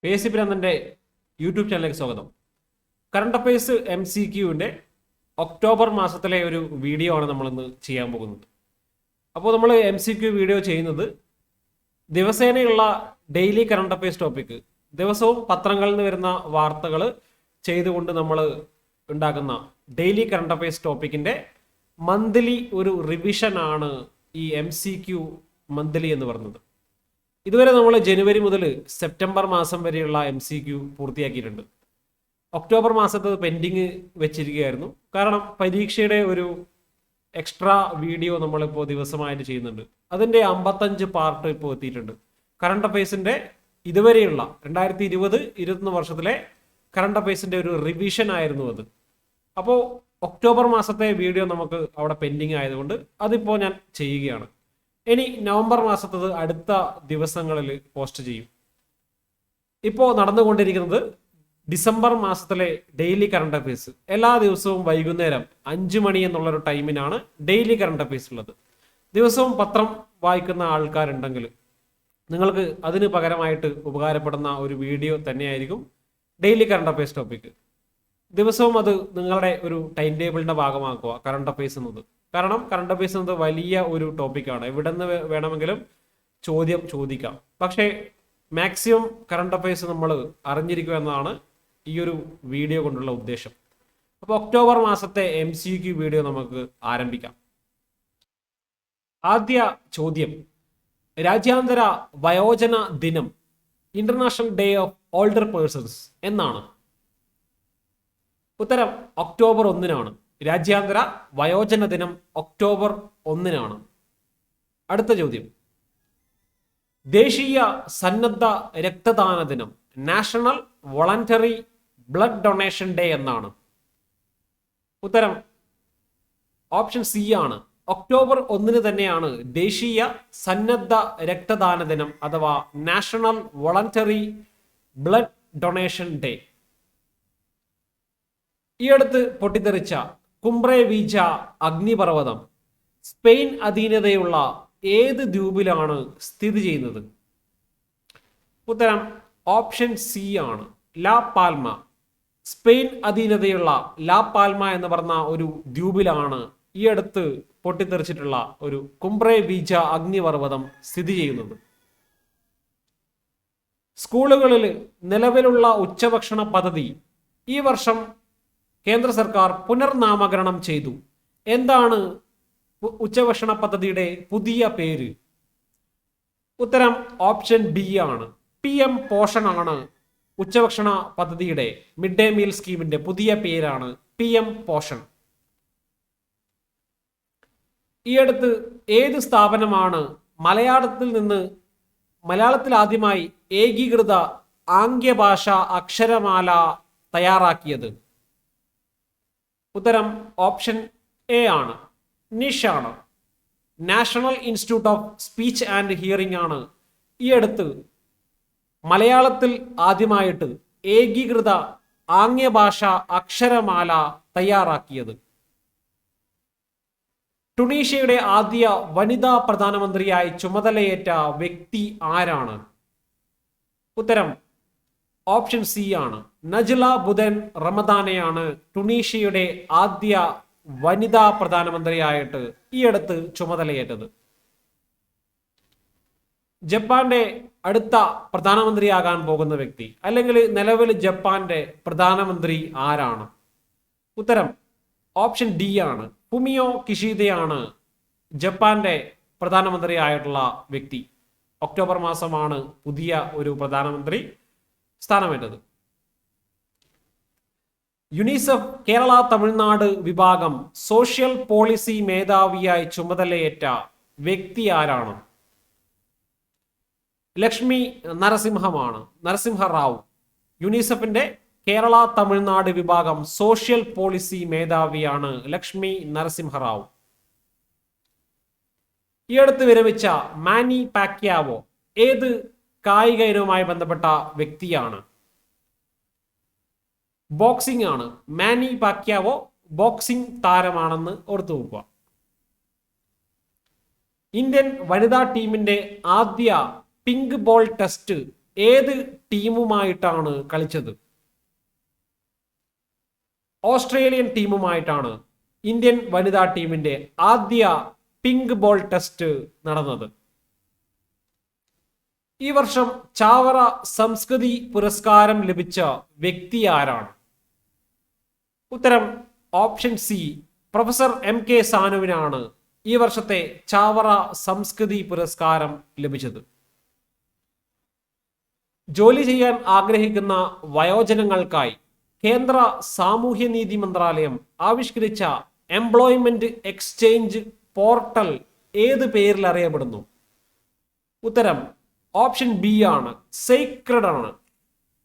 Pacy ഭ്രാന്തന്റെ YouTube ചാനലിലേക്ക് സ്വാഗതം. Current affairs MCQവിൻ്റെ October മാസത്തിലെ ഒരു വീഡിയോ ആണ് നമ്മളിന്ന് ചെയ്യാൻ പോകുന്നത്. അപ്പോൾ നമ്മൾ MCQ വീഡിയോ ചെയ്യുന്നത് ദിവസേനയുള്ള ഡെയിലി കറണ്ട് അഫയേഴ്സ് ടോപ്പിക്ക്, ദിവസവും പത്രങ്ങളിൽ നിന്ന് വരുന്ന വാർത്തകൾ ചെയ്തുകൊണ്ട് നമ്മൾ ഉണ്ടാക്കുന്ന ഡെയിലി കറണ്ട് അഫയേഴ്സ് ടോപ്പിക്കിൻ്റെ മന്ത്ലി ഒരു റിവിഷനാണ് ഈ MCQ മന്ത്ലി എന്ന് പറയുന്നത്. ഇതുവരെ നമ്മൾ ജനുവരി മുതൽ സെപ്റ്റംബർ മാസം വരെയുള്ള MCQ പൂർത്തിയാക്കിയിട്ടുണ്ട്. ഒക്ടോബർ മാസത്ത് പെൻഡിങ് വെച്ചിരിക്കുകയായിരുന്നു. കാരണം പരീക്ഷയുടെ ഒരു എക്സ്ട്രാ വീഡിയോ നമ്മളിപ്പോൾ ദിവസമായിട്ട് ചെയ്യുന്നുണ്ട്. അതിൻ്റെ 55 പാർട്ട് ഇപ്പോൾ എത്തിയിട്ടുണ്ട്. കറണ്ട് അഫയേഴ്സിൻ്റെ ഇതുവരെയുള്ള 2020-21 വർഷത്തിലെ കറണ്ട് അഫയേഴ്സിൻ്റെ ഒരു റിവിഷൻ ആയിരുന്നു അത്. അപ്പോൾ ഒക്ടോബർ മാസത്തെ വീഡിയോ നമുക്ക് അവിടെ പെൻഡിങ് ആയതുകൊണ്ട് അതിപ്പോൾ ഞാൻ ചെയ്യുകയാണ്. ഇനി നവംബർ മാസത്തത് അടുത്ത ദിവസങ്ങളിൽ പോസ്റ്റ് ചെയ്യും. ഇപ്പോൾ നടന്നുകൊണ്ടിരിക്കുന്നത് ഡിസംബർ മാസത്തിലെ ഡെയിലി കറണ്ട് അഫയേഴ്സ്. എല്ലാ ദിവസവും വൈകുന്നേരം 5 മണി എന്നുള്ളൊരു ടൈമിനാണ് ഡെയിലി കറണ്ട് അഫയേഴ്സ് ഉള്ളത്. ദിവസവും പത്രം വായിക്കുന്ന ആൾക്കാരുണ്ടെങ്കിൽ നിങ്ങൾക്ക് അതിന് പകരമായിട്ട് ഉപകാരപ്പെടുന്ന ഒരു വീഡിയോ തന്നെയായിരിക്കും ഡെയിലി കറണ്ട് അഫയേഴ്സ് ടോപ്പിക്ക്. ദിവസവും അത് നിങ്ങളുടെ ഒരു ടൈം ടേബിളിൻ്റെ ഭാഗമാക്കുക കറണ്ട് അഫയേഴ്സ് എന്നത്. കാരണം കറണ്ട് അഫയേഴ്സ് എന്നത് വലിയ ഒരു ടോപ്പിക്കാണ്. എവിടെ നിന്ന് വേണമെങ്കിലും ചോദ്യം ചോദിക്കാം. പക്ഷേ മാക്സിമം കറണ്ട് അഫയേഴ്സ് നമ്മൾ അറിഞ്ഞിരിക്കുക എന്നതാണ് ഈ ഒരു വീഡിയോ കൊണ്ടുള്ള ഉദ്ദേശം. അപ്പോൾ ഒക്ടോബർ മാസത്തെ MCQ വീഡിയോ നമുക്ക് ആരംഭിക്കാം. ആദ്യ ചോദ്യം: രാജ്യാന്തര വയോജന ദിനം, international day of older persons എന്നാണ്? ഉത്തരം ഒക്ടോബർ 1-നാണ്. രാജ്യാന്തര വയോജന ദിനം ഒക്ടോബർ 1-നാണ്. അടുത്ത ചോദ്യം: ദേശീയ സന്നദ്ധ രക്തദാന ദിനം, national voluntary blood donation day എന്നാണ്? ഉത്തരം ഓപ്ഷൻ സി ആണ്. ഒക്ടോബർ 1-ന് തന്നെയാണ് ദേശീയ സന്നദ്ധ രക്തദാന ദിനം അഥവാ national voluntary blood donation day. ഈ അടുത്ത് പൊട്ടിത്തെറിച്ച കുംബ്രെ വീജ അഗ്നിപർവ്വതം സ്പെയിൻ അധീനതയുള്ള ഏത് ദ്വീപിലാണ് സ്ഥിതി ചെയ്യുന്നത്? ഉത്തരം ഓപ്ഷൻ സി ആണ്, ലാ പാൽമ. സ്പെയിൻ അധീനതയുള്ള ലാ പാൽമ എന്ന് പറഞ്ഞ ഒരു ദ്വീപിലാണ് ഈ അടുത്ത് പൊട്ടിത്തെറിച്ചിട്ടുള്ള ഒരു കുംബ്രെ വീജ അഗ്നിപർവ്വതം സ്ഥിതി ചെയ്യുന്നത്. സ്കൂളുകളിൽ നിലവിലുള്ള ഉച്ചഭക്ഷണ പദ്ധതി ഈ വർഷം കേന്ദ്ര സർക്കാർ പുനർനാമകരണം ചെയ്തു. എന്താണ് ഉച്ചഭക്ഷണ പദ്ധതിയുടെ പുതിയ പേര്? ഉത്തരം ഓപ്ഷൻ ബി ആണ്, PM പോഷൺ ആണ് ഉച്ചഭക്ഷണ പദ്ധതിയുടെ മിഡ് ഡേ മീൽ സ്കീമിന്റെ പുതിയ പേരാണ് PM പോഷൺ. ഈ അടുത്ത് ഏത് സ്ഥാപനമാണ് മലയാളത്തിൽ ആദ്യമായി ഏകീകൃത ആംഗ്യഭാഷ അക്ഷരമാല തയ്യാറാക്കിയത്? ഉത്തരം ഓപ്ഷൻ എ ആണ്, നിഷ് ആണ്. National institute of speech and hearing ആണ് ഈ അടുത്ത് മലയാളത്തിൽ ആദ്യമായിട്ട് ഏകീകൃത ആംഗ്യഭാഷ അക്ഷരമാല തയ്യാറാക്കിയത്. ടുണീഷ്യയുടെ ആദ്യ വനിതാ പ്രധാനമന്ത്രിയായി ചുമതലയേറ്റ വ്യക്തി ആരാണ്? ഉത്തരം ഓപ്ഷൻ സി ആണ്, നജ്ല ബുദൻ റമദാനെയാണ് ടുണീഷ്യയുടെ ആദ്യ വനിതാ പ്രധാനമന്ത്രിയായിട്ട് ഈ അടുത്ത് ചുമതലയേറ്റത്. ജപ്പാന്റെ അടുത്ത പ്രധാനമന്ത്രിയാകാൻ പോകുന്ന വ്യക്തി അല്ലെങ്കിൽ നിലവിൽ ജപ്പാന്റെ പ്രധാനമന്ത്രി ആരാണ്? ഉത്തരം ഓപ്ഷൻ ഡി ആണ്, ഫുമിയോ കിഷിദയാണ് ജപ്പാന്റെ പ്രധാനമന്ത്രി ആയിട്ടുള്ള വ്യക്തി. ഒക്ടോബർ മാസമാണ് പുതിയ ഒരു പ്രധാനമന്ത്രി സ്ഥാനമേറ്റത്. യുനിസെഫ് കേരള തമിഴ്നാട് വിഭാഗം സോഷ്യൽ പോളിസി മേധാവിയായി ചുമതലയേറ്റ വ്യക്തി ആരാണ്? ലക്ഷ്മി നരസിംഹറാവു. യുനിസെഫിന്റെ കേരള തമിഴ്നാട് വിഭാഗം സോഷ്യൽ പോളിസി മേധാവിയാണ് ലക്ഷ്മി നരസിംഹറാവു. ഈ അടുത്ത് വിരമിച്ച മാനി പാക്യാവോ ഏത് കായിക ഇനവുമായി ബന്ധപ്പെട്ട വ്യക്തിയാണ്? ബോക്സിംഗ് ആണ്. മാനി പാക്യാവോ ബോക്സിംഗ് താരമാണെന്ന് ഓർത്തു വെക്കുക. ഇന്ത്യൻ വനിതാ ടീമിന്റെ ആദ്യ പിങ്ക് ബോൾ ടെസ്റ്റ് ഏത് ടീമുമായിട്ടാണ് കളിച്ചത്? ഓസ്ട്രേലിയൻ ടീമുമായിട്ടാണ് ഇന്ത്യൻ വനിതാ ടീമിന്റെ ആദ്യ പിങ്ക് ബോൾ ടെസ്റ്റ് നടന്നത്. ഈ വർഷം ചാവറ സംസ്കൃതി പുരസ്കാരം ലഭിച്ച വ്യക്തി ആരാണ്? ഉത്തരം ഓപ്ഷൻ സി, പ്രൊഫസർ MK സാനുവിനാണ് ഈ വർഷത്തെ ചാവറ സംസ്കൃതി പുരസ്കാരം ലഭിച്ചത്. ജോലി ചെയ്യാൻ ആഗ്രഹിക്കുന്ന വയോജനങ്ങൾക്കായി കേന്ദ്ര സാമൂഹ്യനീതി മന്ത്രാലയം ആവിഷ്കരിച്ച എംപ്ലോയ്മെന്റ് എക്സ്ചേഞ്ച് പോർട്ടൽ ഏത് പേരിൽ അറിയപ്പെടുന്നു? ഉത്തരം ഓപ്ഷൻ ബി ആണ്, സേക്രഡ് ആണ്.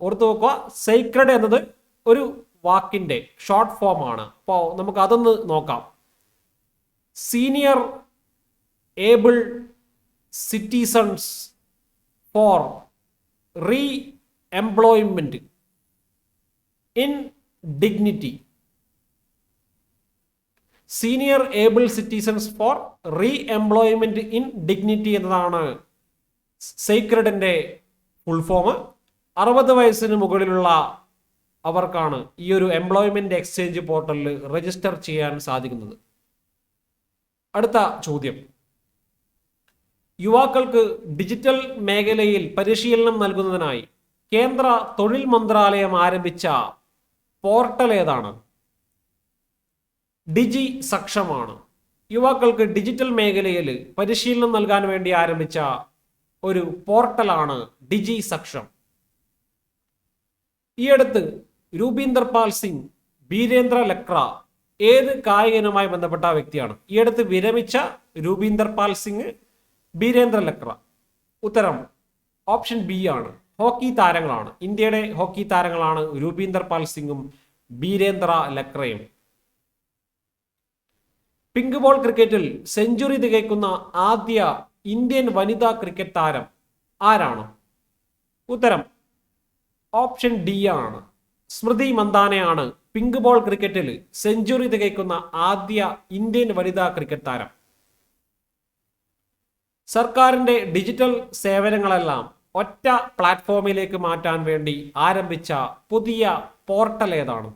ഓർത്തു നോക്കുക, സേക്രഡ് എന്നത് ഒരു വാക്കിന്റെ ഷോർട്ട് ഫോം ആണ്. അപ്പോൾ നമുക്ക് അതൊന്ന് നോക്കാം. Senior able citizens for re employment in dignity. Senior able citizens for re employment in dignity എന്നതാണ് സേക്രഡിന്റെ ഫുൾ ഫോം. 60 വയസ്സിന് മുകളിലുള്ള അവർക്കാണ് ഈ ഒരു എംപ്ലോയ്മെന്റ് എക്സ്ചേഞ്ച് പോർട്ടലിൽ രജിസ്റ്റർ ചെയ്യാൻ സാധിക്കുന്നത്. അടുത്ത ചോദ്യം, യുവാക്കൾക്ക് ഡിജിറ്റൽ മേഖലയിൽ പരിശീലനം നൽകുന്നതിനായി കേന്ദ്ര തൊഴിൽ മന്ത്രാലയം ആരംഭിച്ച പോർട്ടൽ ഏതാണ്? ഡിജി സക്ഷമാണ്. യുവാക്കൾക്ക് ഡിജിറ്റൽ മേഖലയിൽ പരിശീലനം നൽകാൻ വേണ്ടി ആരംഭിച്ച ഒരു പോർട്ടലാണ് ഡിജി സക്ഷം. ഈയടുത്ത് രൂപീന്ദർ പാൽ സിംഗ് ബീരേന്ദ്ര ലക്ര ഏത് കായികനുമായി ബന്ധപ്പെട്ട വ്യക്തിയാണ്? ഈയടുത്ത് വിരമിച്ച രൂപീന്ദർ പാൽ സിംഗ്, ബീരേന്ദ്ര ലക്ര. ഉത്തരം ഓപ്ഷൻ ബി ആണ്, ഹോക്കി താരങ്ങളാണ്. ഇന്ത്യയുടെ ഹോക്കി താരങ്ങളാണ് രൂപീന്ദർ പാൽ സിംഗും ബീരേന്ദ്ര ലക്രയും. പിങ്ക് ബോൾ ക്രിക്കറ്റിൽ സെഞ്ചുറി തികയ്ക്കുന്ന ആദ്യ ഇന്ത്യൻ വനിതാ ക്രിക്കറ്റ് താരം ആരാണ്? ഉത്തരം ഓപ്ഷൻ ഡി ആണ്, സ്മൃതി മന്ദാനയാണ് പിങ്ക് ബോൾ ക്രിക്കറ്റിൽ സെഞ്ചുറി തികയ്ക്കുന്ന ആദ്യ ഇന്ത്യൻ വനിതാ ക്രിക്കറ്റ് താരം. സർക്കാരിന്റെ ഡിജിറ്റൽ സേവനങ്ങളെല്ലാം ഒറ്റ പ്ലാറ്റ്ഫോമിലേക്ക് മാറ്റാൻ വേണ്ടി ആരംഭിച്ച പുതിയ പോർട്ടൽ ഏതാണ്?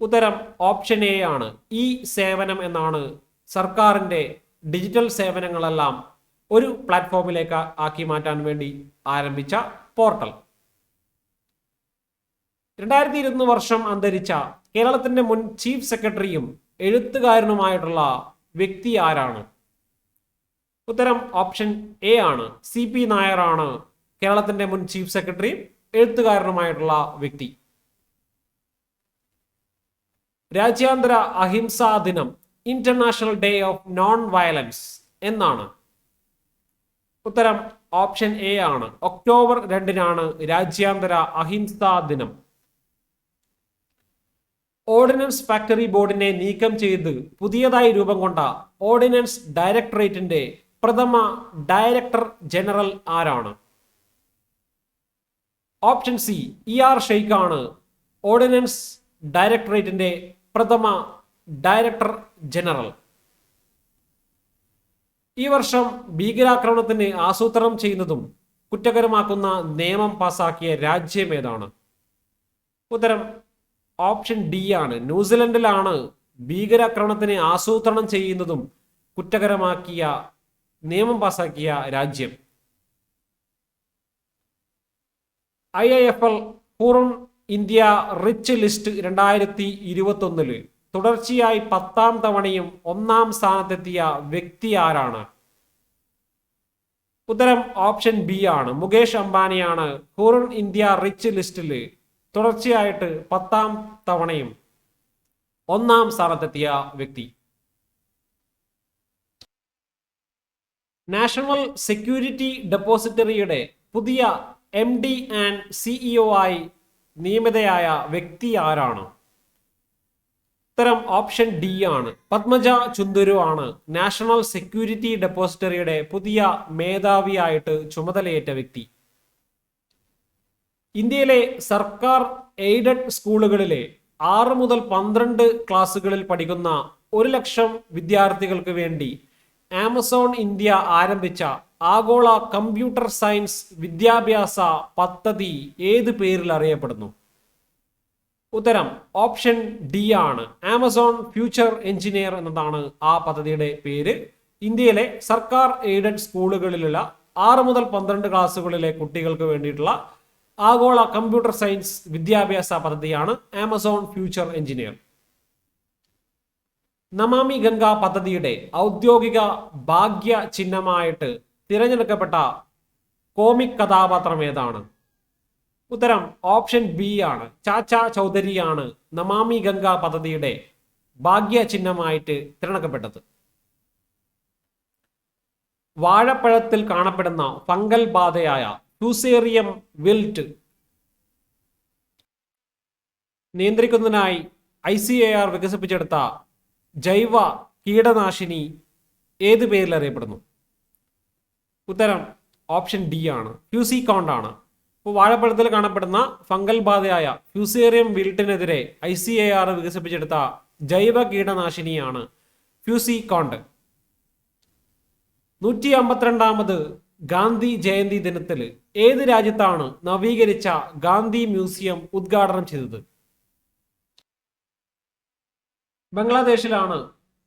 ഉത്തരം ഓപ്ഷൻ എ ആണ്, ഈ സേവനം എന്നാണ് സർക്കാരിന്റെ ഡിജിറ്റൽ സേവനങ്ങളെല്ലാം ഒരു പ്ലാറ്റ്ഫോമിലേക്ക് ആക്കി മാറ്റാൻ വേണ്ടി ആരംഭിച്ച പോർട്ടൽ. 2021 വർഷം അന്തരിച്ച കേരളത്തിന്റെ മുൻ ചീഫ് സെക്രട്ടറിയും എഴുത്തുകാരനുമായിട്ടുള്ള വ്യക്തി ആരാണ്? ഉത്തരം ഓപ്ഷൻ എ ആണ്, CP നായരാണ് കേരളത്തിന്റെ മുൻ ചീഫ് സെക്രട്ടറിയും എഴുത്തുകാരനുമായിട്ടുള്ള വ്യക്തി. രാജ്യാന്തര അഹിംസാ ദിനം, international day of non violence എന്നാണ്? ഉത്തരം ഓപ്ഷൻ എ ആണ്, ഒക്ടോബർ 2-നാണ് രാജ്യാന്തര അഹിംസാ ദിനം. ഓർഡിനൻസ് ഫാക്ടറി ബോർഡിനെ നീക്കം ചെയ്ത് പുതിയതായി രൂപം കൊണ്ട ഓർഡിനൻസ് ഡയറക്ടറേറ്റിന്റെ പ്രഥമ ഡയറക്ടർ ജനറൽ ആരാണ്? ഓപ്ഷൻ സി, ER ഷെയ്ഖാണ് ഓർഡിനൻസ് ഡയറക്ടറേറ്റിന്റെ പ്രഥമ ഡയറക്ടർ ജനറൽ. ഈ വർഷം ഭീകരാക്രമണത്തിന് ആസൂത്രണം ചെയ്യുന്നതും കുറ്റകരമാക്കുന്ന നിയമം പാസാക്കിയ രാജ്യം ഏതാണ്? ഉത്തരം ഓപ്ഷൻ ഡി ആണ്, ന്യൂസിലൻഡിലാണ് ഭീകരാക്രമണത്തിന് ആസൂത്രണം ചെയ്യുന്നതും കുറ്റകരമാക്കിയ നിയമം പാസാക്കിയ രാജ്യം. IIFL ഹൂറൺ ഇന്ത്യ റിച്ച് ലിസ്റ്റ് 2021 തുടർച്ചയായി 10ാം തവണയും 1ാം സ്ഥാനത്തെത്തിയ വ്യക്തി ആരാണ്? ഉത്തരം ഓപ്ഷൻ ബി ആണ്, മുകേഷ് അംബാനിയാണ് ഹൂറൺ ഇന്ത്യ റിച്ച് ലിസ്റ്റിൽ തുടർച്ചയായിട്ട് 10ാം തവണയും 1ാം സ്ഥാനത്തെത്തിയ വ്യക്തി. നാഷണൽ സെക്യൂരിറ്റി ഡെപ്പോസിറ്ററിയുടെ പുതിയ MD ആൻഡ് CEO ആയി നിയമിതയായ വ്യക്തി ആരാണ്? ഉത്തരം ഓപ്ഷൻ ഡി ആണ്, പത്മജ ചുന്ദരു ആണ് നാഷണൽ സെക്യൂരിറ്റി ഡെപ്പോസിറ്ററിയുടെ പുതിയ മേധാവിയായിട്ട് ചുമതലയേറ്റ വ്യക്തി. ഇന്ത്യയിലെ സർക്കാർ എയ്ഡഡ് സ്കൂളുകളിലെ 6 മുതൽ 12 ക്ലാസ്സുകളിൽ പഠിക്കുന്ന 1 ലക്ഷം വിദ്യാർത്ഥികൾക്ക് വേണ്ടി ആമസോൺ ഇന്ത്യ ആരംഭിച്ച ആഗോള കമ്പ്യൂട്ടർ സയൻസ് വിദ്യാഭ്യാസ പദ്ധതി ഏത് പേരിൽ അറിയപ്പെടുന്നു? ഉത്തരം ഓപ്ഷൻ ഡി ആണ്. ആമസോൺ ഫ്യൂച്ചർ എഞ്ചിനീയർ എന്നതാണ് ആ പദ്ധതിയുടെ പേര്. ഇന്ത്യയിലെ സർക്കാർ എയ്ഡഡ് സ്കൂളുകളിലുള്ള 6 മുതൽ 12 ക്ലാസ്സുകളിലെ കുട്ടികൾക്ക് വേണ്ടിയിട്ടുള്ള ആഗോള കമ്പ്യൂട്ടർ സയൻസ് വിദ്യാഭ്യാസ പദ്ധതിയാണ് Amazon future engineer. Namami Ganga പദ്ധതിയുടെ ഔദ്യോഗിക ഭാഗ്യ ചിഹ്നമായിട്ട് തിരഞ്ഞെടുക്കപ്പെട്ട കോമിക് കഥാപാത്രം ഏതാണ്? ഉത്തരം ഓപ്ഷൻ ബി ആണ്. ചാച്ചാ ചൗധരിയാണ് നമാമി ഗംഗ പദ്ധതിയുടെ ഭാഗ്യ ചിഹ്നമായിട്ട് തിരഞ്ഞെടുക്കപ്പെട്ടത്. വാഴപ്പഴത്തിൽ കാണപ്പെടുന്ന ഫംഗൽ ബാധയായ ഫ്യൂസേറിയം വിൽറ്റ് നിയന്ത്രിക്കുന്നതിനായി ICAR വികസിപ്പിച്ചെടുത്ത ജൈവ കീടനാശിനി ഏത് പേരിൽ അറിയപ്പെടുന്നു? ഉത്തരം ഓപ്ഷൻ ഡി ആണ്. ഫ്യൂസിക്കോണ്ട് ആണ്. അപ്പോൾ വാഴപ്പഴത്തിൽ കാണപ്പെടുന്ന ഫംഗൽ ബാധയായ ഫ്യൂസേറിയം വിൽട്ടിനെതിരെ ICAR വികസിപ്പിച്ചെടുത്ത ജൈവ കീടനാശിനിയാണ് ഫ്യൂസിക്കോണ്ട്. 152ാമത് ഗാന്ധി ജയന്തി ദിനത്തിൽ ഏത് രാജ്യത്താണ് നവീകരിച്ച ഗാന്ധി മ്യൂസിയം ഉദ്ഘാടനം ചെയ്തത്? ബംഗ്ലാദേശിലാണ്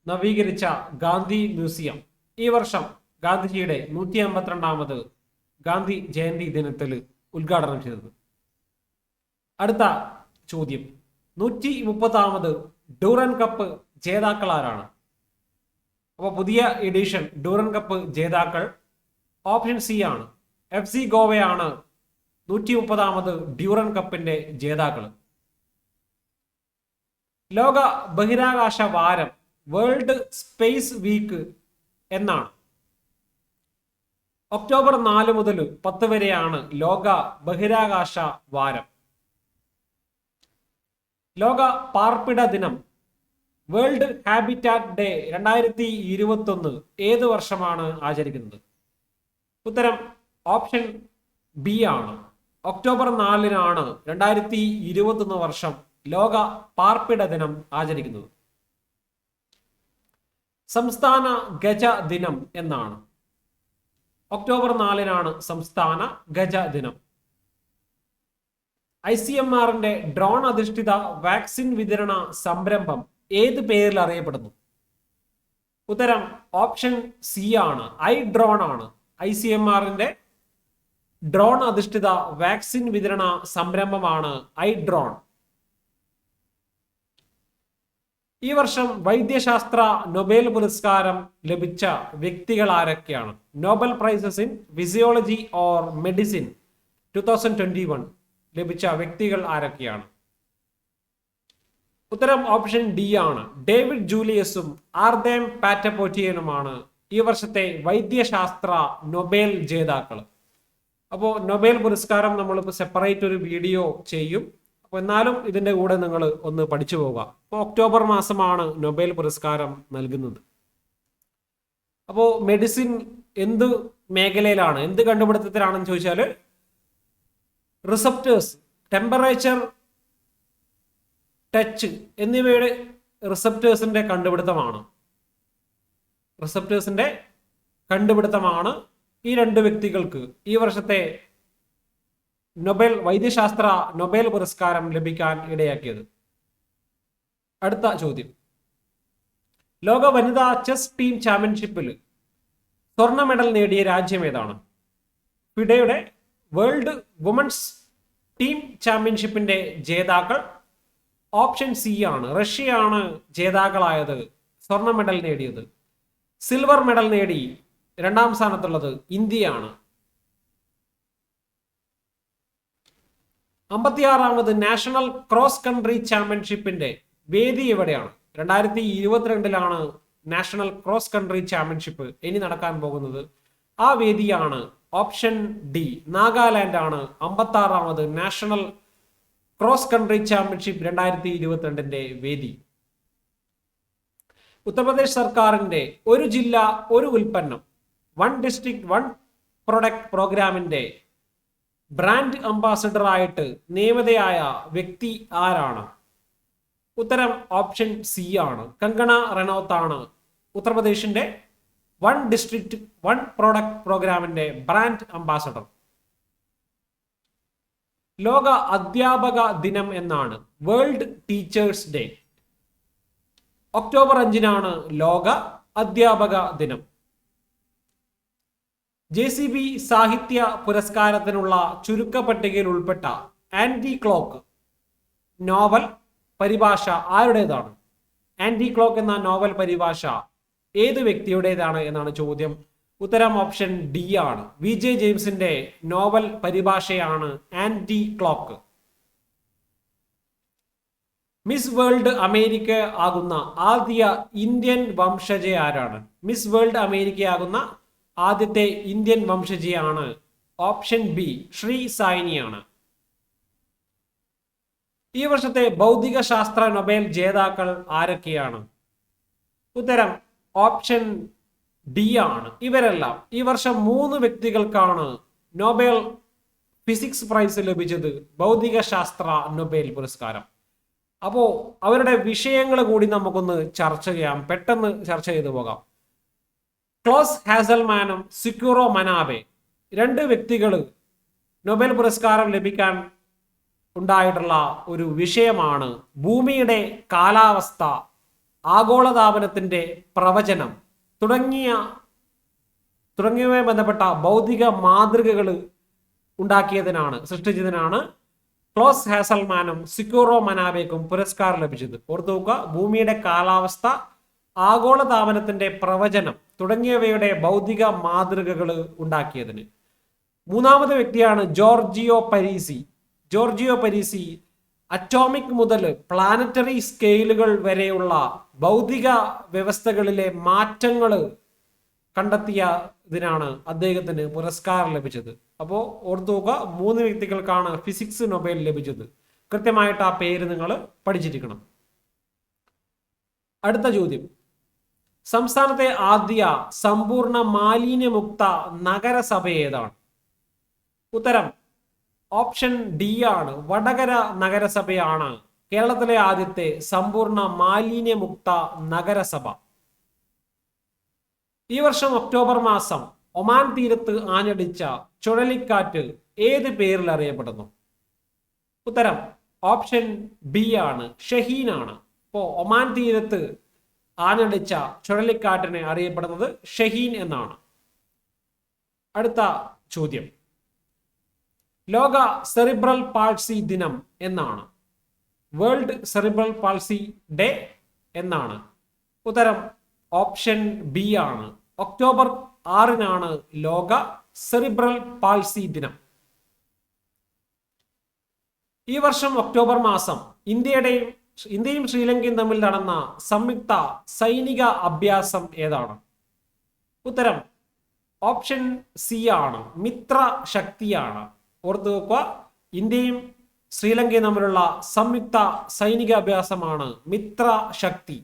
നവീകരിച്ച ഗാന്ധി മ്യൂസിയം ഈ വർഷം ഗാന്ധിജിയുടെ 152ാമത് ഗാന്ധി ജയന്തി ദിനത്തിൽ ഉദ്ഘാടനം ചെയ്തത്. അടുത്ത ചോദ്യം, 130ാമത് ഡൂറൻ കപ്പ് ജേതാക്കൾ ആരാണ്? അപ്പോൾ പുതിയ എഡിഷൻ ഡൂറൻ കപ്പ് ജേതാക്കൾ ഓപ്ഷൻ സി ആണ്. FC ഗോവയാണ് 130ാമത് ഡ്യൂറൻ കപ്പിന്റെ ജേതാക്കൾ. ലോക ബഹിരാകാശ വാരം വേൾഡ് സ്പേസ് വീക്ക് എന്നാണ്? ഒക്ടോബർ 4 മുതൽ 10 വരെയാണ് ലോക ബഹിരാകാശ വാരം. ലോക പാർപ്പിട ദിനം വേൾഡ് ഹാബിറ്റാറ്റ് ഡേ 2021 ഏത് വർഷമാണ് ആചരിക്കുന്നത്? ഉത്തരം ഓപ്ഷൻ ബി ആണ്. ഒക്ടോബർ 4-നാണ് 2021 വർഷം ലോക പാർപ്പിട ദിനം ആചരിക്കുന്നത്. സംസ്ഥാന ഗജ ദിനം എന്നാണ്? ഒക്ടോബർ 4-നാണ് സംസ്ഥാന ഗജ ദിനം. ICMR-ന്റെ ഡ്രോൺ അധിഷ്ഠിത വാക്സിൻ വിതരണ സംരംഭം ഏത് പേരിൽ അറിയപ്പെടുന്നു? ഉത്തരം ഓപ്ഷൻ സി ആണ്. iDrone ആണ്. ICMR-ന്റെ ഡ്രോൺ അധിഷ്ഠിത വാക്സിൻ വിതരണ സംരംഭമാണ് iDrone. ഈ വർഷം വൈദ്യശാസ്ത്ര നൊബേൽ പുരസ്കാരം ലഭിച്ച വ്യക്തികൾ ആരൊക്കെയാണ്? Nobel prizes in physiology or medicine 2021 ലഭിച്ച വ്യക്തികൾ ആരൊക്കെയാണ്? ഉത്തരം ഓപ്ഷൻ ഡി ആണ്. ഡേവിഡ് ജൂലിയസും ആർദേം പാറ്റപോറ്റിയനുമാണ് ഈ വർഷത്തെ വൈദ്യശാസ്ത്ര നൊബേൽ ജേതാക്കൾ. അപ്പോൾ നൊബേൽ പുരസ്കാരം നമ്മളിപ്പോൾ സെപ്പറേറ്റ് ഒരു വീഡിയോ ചെയ്യും. അപ്പോൾ എന്നാലും ഇതിൻ്റെ കൂടെ നിങ്ങൾ ഒന്ന് പഠിച്ചു പോവുക. അപ്പോൾ ഒക്ടോബർ മാസമാണ് നൊബേൽ പുരസ്കാരം നൽകുന്നത്. അപ്പോൾ മെഡിസിൻ എന്ത് മേഖലയിലാണ്, എന്ത് കണ്ടുപിടുത്തത്തിലാണെന്ന് ചോദിച്ചാൽ റിസപ്റ്റേഴ്സ്, ടെമ്പറേച്ചർ, ടച്ച് എന്നിവയുടെ റിസപ്റ്റേഴ്സിന്റെ കണ്ടുപിടുത്തമാണ് ഈ രണ്ട് വ്യക്തികൾക്ക് ഈ വർഷത്തെ വൈദ്യശാസ്ത്ര നൊബേൽ പുരസ്കാരം ലഭിക്കാൻ ഇടയാക്കിയത്. അടുത്ത ചോദ്യം, ലോക വനിതാ ചെസ് ടീം ചാമ്പ്യൻഷിപ്പിൽ സ്വർണ്ണ മെഡൽ നേടിയ രാജ്യം ഏതാണ്? ഫിഡയുടെ വേൾഡ് വുമൻസ് ടീം ചാമ്പ്യൻഷിപ്പിന്റെ ജേതാക്കൾ ഓപ്ഷൻ സി ആണ്. റഷ്യയാണ് ജേതാക്കളായത്, സ്വർണ്ണ മെഡൽ നേടിയത്. സിൽവർ മെഡൽ നേടി 2ാം സ്ഥാനത്തുള്ളത് ഇന്ത്യയാണ്. 56ാമത് നാഷണൽ ക്രോസ് കൺട്രി ചാമ്പ്യൻഷിപ്പിന്റെ വേദി എവിടെയാണ്? 2022 നാഷണൽ ക്രോസ് കൺട്രി ചാമ്പ്യൻഷിപ്പ് ഇനി നടക്കാൻ പോകുന്നത്. ആ വേദിയാണ് ഓപ്ഷൻ ഡി, നാഗാലാൻഡ് ആണ് 56ാമത് നാഷണൽ ക്രോസ് കൺട്രി ചാമ്പ്യൻഷിപ്പ് 2022 വേദി. ഉത്തർപ്രദേശ് സർക്കാരിന്റെ ഒരു ജില്ല ഒരു ഉൽപ്പന്നം, 1 ഡിസ്ട്രിക്ട് 1 പ്രൊഡക്റ്റ് പ്രോഗ്രാമിന്റെ ബ്രാൻഡ് അംബാസിഡർ ആയിട്ട് നിയമിതയായ വ്യക്തി ആരാണ്? ഉത്തരം ഓപ്ഷൻ സി ആണ്. കങ്കണ റനൌത്ത് ആണ് ഉത്തർപ്രദേശിന്റെ വൺ ഡിസ്ട്രിക്ട് വൺ പ്രോഡക്റ്റ് പ്രോഗ്രാമിന്റെ ബ്രാൻഡ് അംബാസഡർ? ലോക അധ്യാപക ദിനം എന്നാണ്, വേൾഡ് ടീച്ചേഴ്സ് ഡേ. ഒക്ടോബർ 5 ലോക അധ്യാപക ദിനം. JCB സാഹിത്യ പുരസ്കാരത്തിനുള്ള ചുരുക്കപ്പട്ടികയിൽ ഉൾപ്പെട്ട ആന്റി ക്ലോക്ക് നോവൽ പരിഭാഷ ആരുടേതാണ്? ആന്റി ക്ലോക്ക് എന്ന നോവൽ പരിഭാഷ ഏത് വ്യക്തിയുടേതാണ് എന്നാണ് ചോദ്യം. ഉത്തരം ഓപ്ഷൻ ഡി ആണ്. VJ ജെയിംസിന്റെ നോവൽ പരിഭാഷയാണ് anti clock. Miss World America ആകുന്ന ആദ്യ ഇന്ത്യൻ വംശജ ആരാണ്? മിസ് വേൾഡ് അമേരിക്ക ആകുന്ന ആദ്യത്തെ ഇന്ത്യൻ വംശജയാണ് ഓപ്ഷൻ ബി ശ്രീ സായിനിയാണ്. ഈ വർഷത്തെ ഭൗതിക ശാസ്ത്ര നൊബേൽ ജേതാക്കൾ ആരൊക്കെയാണ്? ഉത്തരം ഓപ്ഷൻ ഡി ആണ്. ഇവരെല്ലാം ഈ വർഷം 3 വ്യക്തികൾക്കാണ് നൊബേൽ ഫിസിക്സ് പ്രൈസ് ലഭിച്ചത്, ഭൗതിക ശാസ്ത്ര നൊബേൽ പുരസ്കാരം. അപ്പോൾ അവരുടെ വിഷയങ്ങൾ കൂടി നമുക്കൊന്ന് ചർച്ച ചെയ്യാം, പെട്ടെന്ന് ചർച്ച ചെയ്തു പോകാം. ക്ലോസ് ഹാസൽമാനും സിക്യൂറോ മനാബെ 2 വ്യക്തികൾ നൊബേൽ പുരസ്കാരം ലഭിക്കാൻ ഉണ്ടായിട്ടുള്ള ഒരു വിഷയമാണ് ഭൂമിയുടെ കാലാവസ്ഥ, ആഗോളതാപനത്തിന്റെ പ്രവചനം തുടങ്ങിയവയുമായി ബന്ധപ്പെട്ട ഭൗതിക മാതൃകകൾ സൃഷ്ടിച്ചതിനാണ് ക്ലോസ് ഹാസൽമാനും സിക്യൂറോ മനാബേക്കും പുരസ്കാരം ലഭിച്ചത്. ഓർത്തു നോക്കുക, ഭൂമിയുടെ കാലാവസ്ഥ, ആഗോളതാപനത്തിന്റെ പ്രവചനം തുടങ്ങിയവയുടെ ഭൗതിക മാതൃകകൾ ഉണ്ടാക്കിയതിന്. 3ാമത്തെ വ്യക്തിയാണ് ജോർജിയോ പരീസി അറ്റോമിക് മുതൽ പ്ലാനറ്ററി സ്കെയിലുകൾ വരെയുള്ള ഭൗതിക വ്യവസ്ഥകളിലെ മാറ്റങ്ങൾ കണ്ടെത്തിയതിനാണ് അദ്ദേഹത്തിന് പുരസ്കാരം ലഭിച്ചത്. അപ്പോൾ ഓർത്തു നോക്കുക, 3 വ്യക്തികൾക്കാണ് ഫിസിക്സ് നൊബേൽ ലഭിച്ചത്. കൃത്യമായിട്ട് ആ പേര് നിങ്ങൾ പഠിച്ചിരിക്കണം. അടുത്ത ചോദ്യം, സംസ്ഥാനത്തെ ആദ്യ സമ്പൂർണ്ണ മാലിന്യമുക്ത നഗരസഭ ഏതാണ്? ഉത്തരം ഓപ്ഷൻ ഡി ആണ്. വടകര നഗരസഭയാണ് കേരളത്തിലെ ആദ്യത്തെ സമ്പൂർണ്ണ മാലിന്യമുക്ത നഗരസഭ. ഈ വർഷം ഒക്ടോബർ മാസം ഒമാൻ തീരത്ത് ആഞ്ഞടിച്ച ചുഴലിക്കാറ്റ് ഏത് പേരിൽ അറിയപ്പെടുന്നു? ഉത്തരം ഓപ്ഷൻ ബി ആണ്, ഷഹീൻ ആണ്. ഇപ്പോ ഒമാൻ തീരത്ത് ആഞ്ഞടിച്ച ചുഴലിക്കാറ്റിനെ അറിയപ്പെടുന്നത് ഷഹീൻ എന്നാണ്. അടുത്ത ചോദ്യം, ലോക സെറിബ്രൽ പാൾസി ദിനം എന്നാണ്, വേൾഡ് സെറിബ്രൽ പാൾസി ഡേ എന്നാണ്. ഉത്തരം ഓപ്ഷൻ ബി ആണ്. ഒക്ടോബർ 6 ലോക സെറിബ്രൽ പാൾസി ദിനം. ഈ വർഷം ഒക്ടോബർ മാസം ഇന്ത്യയും ശ്രീലങ്കയും തമ്മിൽ നടന്ന സംയുക്ത സൈനിക അഭ്യാസം ഏതാണ്? ഉത്തരം ഓപ്ഷൻ സി ആണ്, മിത്ര ശക്തിയാണ്. ഓർത്തു വെക്കുക, ഇന്ത്യയും ശ്രീലങ്കയും തമ്മിലുള്ള സംയുക്ത സൈനിക അഭ്യാസമാണ് മിത്ര ശക്തി.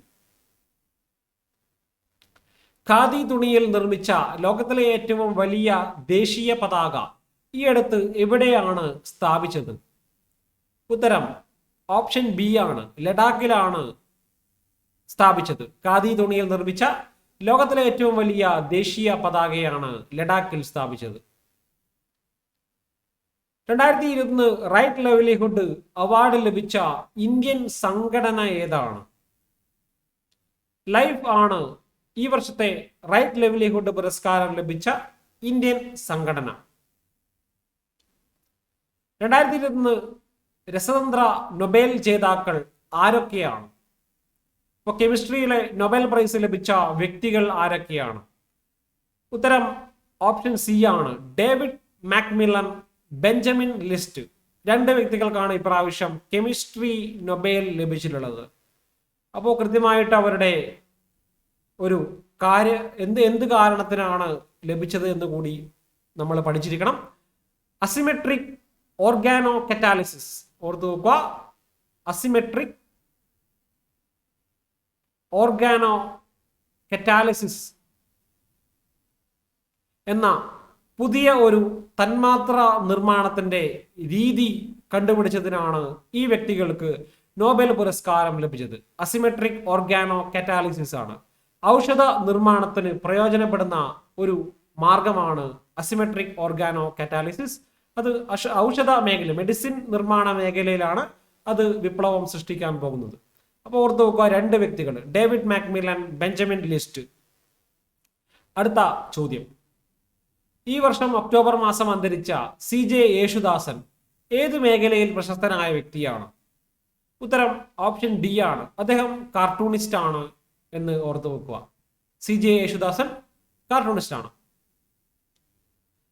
ഖാദി തുണിയിൽ നിർമ്മിച്ച ലോകത്തിലെ ഏറ്റവും വലിയ ദേശീയ പതാക ഈ അടുത്ത് എവിടെയാണ് സ്ഥാപിച്ചത്? ഉത്തരം ഓപ്ഷൻ ബി ആണ്, ലഡാക്കിലാണ് സ്ഥാപിച്ചത്. ഖാദി തുണിയിൽ നിർമ്മിച്ച ലോകത്തിലെ ഏറ്റവും വലിയ ദേശീയ പതാകയാണ് ലഡാക്കിൽ സ്ഥാപിച്ചത്. 2021 റൈറ്റ് ലൈവ്ലിഹുഡ് അവാർഡ് ലഭിച്ച ഇന്ത്യൻ സംഘടന ഏതാണ്? ലൈഫ് ആണ് ഈ വർഷത്തെ റൈറ്റ് ലൈവ്ലിഹുഡ് പുരസ്കാരം ലഭിച്ച ഇന്ത്യൻ സംഘടന. 2021 രസതന്ത്ര നൊബേൽ ജേതാക്കൾ ആരൊക്കെയാണ്? ഇപ്പോൾ കെമിസ്ട്രിയിലെ നൊബേൽ പ്രൈസ് ലഭിച്ച വ്യക്തികൾ ആരൊക്കെയാണ്? ഉത്തരം ഓപ്ഷൻ സി ആണ്, ഡേവിഡ് മാക്മില്ലൻ, ബെഞ്ചമിൻ ലിസ്റ്റ്. 2 വ്യക്തികൾക്കാണ് ഇപ്രാവശ്യം കെമിസ്ട്രി നൊബേൽ ലഭിച്ചിട്ടുള്ളത്. അപ്പോൾ കൃത്യമായിട്ട് അവരുടെ ഒരു എന്ത് കാരണത്തിനാണ് ലഭിച്ചത് എന്ന് കൂടി നമ്മൾ പഠിച്ചിരിക്കണം. അസിമെട്രിക് ഓർഗാനോ കറ്റാലിസിസ്, ഓർത്തു നോക്കുക, അസിമെട്രിക് ഓർഗാനോ കറ്റാലിസിസ് എന്ന പുതിയ ഒരു തന്മാത്ര നിർമ്മാണത്തിന്റെ രീതി കണ്ടുപിടിച്ചതിനാണ് ഈ വ്യക്തികൾക്ക് നോബൽ പുരസ്കാരം ലഭിച്ചത്. അസിമെട്രിക് ഓർഗാനോ കറ്റാലിസിസ് ആണ്. ഔഷധ നിർമ്മാണത്തിന് പ്രയോജനപ്പെടുന്ന ഒരു മാർഗമാണ് അസിമെട്രിക് ഓർഗാനോ കാറ്റാലിസിസ്. അത് ഔഷധ മേഖല, മെഡിസിൻ നിർമ്മാണ മേഖലയിലാണ് അത് വിപ്ലവം സൃഷ്ടിക്കാൻ പോകുന്നത്. അപ്പോൾ ഓർത്ത് നോക്കുക, 2 വ്യക്തികൾ, ഡേവിഡ് മാക്മില്ലൻ, ബെഞ്ചമിൻ ലിസ്റ്റ്. അടുത്ത ചോദ്യം, ഈ വർഷം ഒക്ടോബർ മാസം അന്തരിച്ച CJ യേശുദാസൻ ഏത് മേഖലയിൽ പ്രശസ്തനായ വ്യക്തിയാണ്? ഉത്തരം ഓപ്ഷൻ ഡി ആണ്. അദ്ദേഹം കാർട്ടൂണിസ്റ്റ് ആണ് എന്ന് ഓർത്തു വെക്കുക. CJ യേശുദാസൻ കാർട്ടൂണിസ്റ്റ് ആണ്.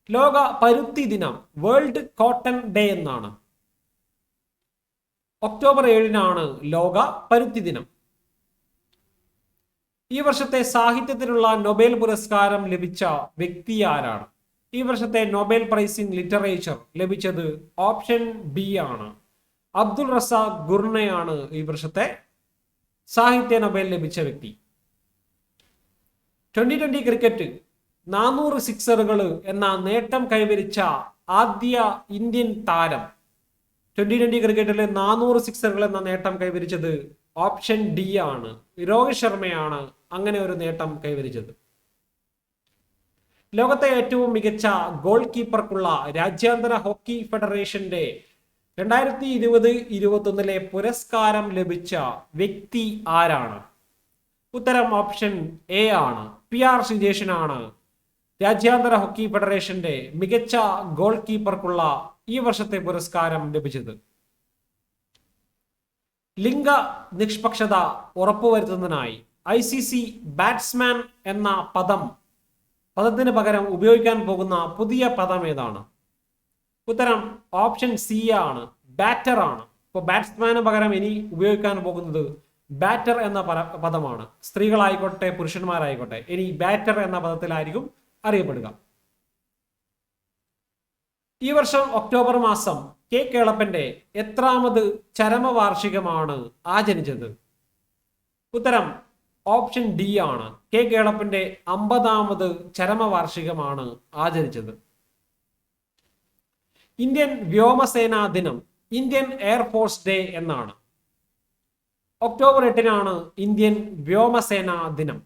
ലോക പരുത്തി ദിനം, വേൾഡ് കോട്ടൺ ഡേ എന്നാണ്. ഒക്ടോബർ 7 ലോക പരുത്തി ദിനം. ഈ വർഷത്തെ സാഹിത്യത്തിനുള്ള നൊബേൽ പുരസ്കാരം ലഭിച്ച വ്യക്തി ആരാണ്? ഈ വർഷത്തെ നൊബേൽ പ്രൈസ് ഇൻ ലിറ്ററേച്ചർ ലഭിച്ചത് ഓപ്ഷൻ ബി ആണ്. അബ്ദുൾ റസാഖ് ഗുർണയാണ് ഈ വർഷത്തെ സാഹിത്യ നൊബേൽ ലഭിച്ച വ്യക്തി. 2020 ക്രിക്കറ്റ് 400 സിക്സറുകൾ എന്ന നേട്ടം കൈവരിച്ച ആദ്യ ഇന്ത്യൻ താരം. 2020 ക്രിക്കറ്റിൽ 400 സിക്സറുകൾ എന്ന നേട്ടം കൈവരിച്ചത് ഓപ്ഷൻ ഡി ആണ്. രോഹിത് ശർമ്മയാണ് അങ്ങനെ ഒരു നേട്ടം കൈവരിച്ചത്. ലോകത്തെ ഏറ്റവും മികച്ച ഗോൾ കീപ്പർക്കുള്ള രാജ്യാന്തര ഹോക്കി ഫെഡറേഷന്റെ 2020-21 പുരസ്കാരം ലഭിച്ച വ്യക്തി ആരാണ്? ഉത്തരം ഓപ്ഷൻ എ ആണ്. PR ശ്രീജേഷിനാണ് രാജ്യാന്തര ഹോക്കി ഫെഡറേഷന്റെ മികച്ച ഗോൾ കീപ്പർക്കുള്ള ഈ വർഷത്തെ പുരസ്കാരം ലഭിച്ചത്. ലിംഗ നിഷ്പക്ഷത ഉറപ്പുവരുത്തുന്നതിനായി ICC ബാറ്റ്സ്മാൻ എന്ന പദത്തിന് പകരം ഉപയോഗിക്കാൻ പോകുന്ന പുതിയ പദം ഏതാണ്? ഉത്തരം ഓപ്ഷൻ സി ആണ്. ബാറ്റർ ആണ്. ഇപ്പോൾ ബാറ്റ്സ്മാന് പകരം ഇനി ഉപയോഗിക്കാൻ പോകുന്നത് ബാറ്റർ എന്ന പദമാണ്. സ്ത്രീകളായിക്കോട്ടെ പുരുഷന്മാരായിക്കോട്ടെ ഇനി ബാറ്റർ എന്ന പദത്തിലായിരിക്കും അറിയപ്പെടുക. ഈ വർഷം ഒക്ടോബർ മാസം K കേളപ്പന്റെ എത്രാമത് ചരമവാർഷികമാണ് ആചരിച്ചത്? ഉത്തരം ഓപ്ഷൻ ഡി ആണ്. K കേളപ്പന്റെ 50ാമത് ചരമവാർഷികമാണ് ആചരിച്ചത്. ഇന്ത്യൻ വ്യോമസേനാ ദിനം, ഇന്ത്യൻ എയർഫോഴ്സ് ഡേ എന്നാണ്. ഒക്ടോബർ 8 ഇന്ത്യൻ വ്യോമസേനാ ദിനം.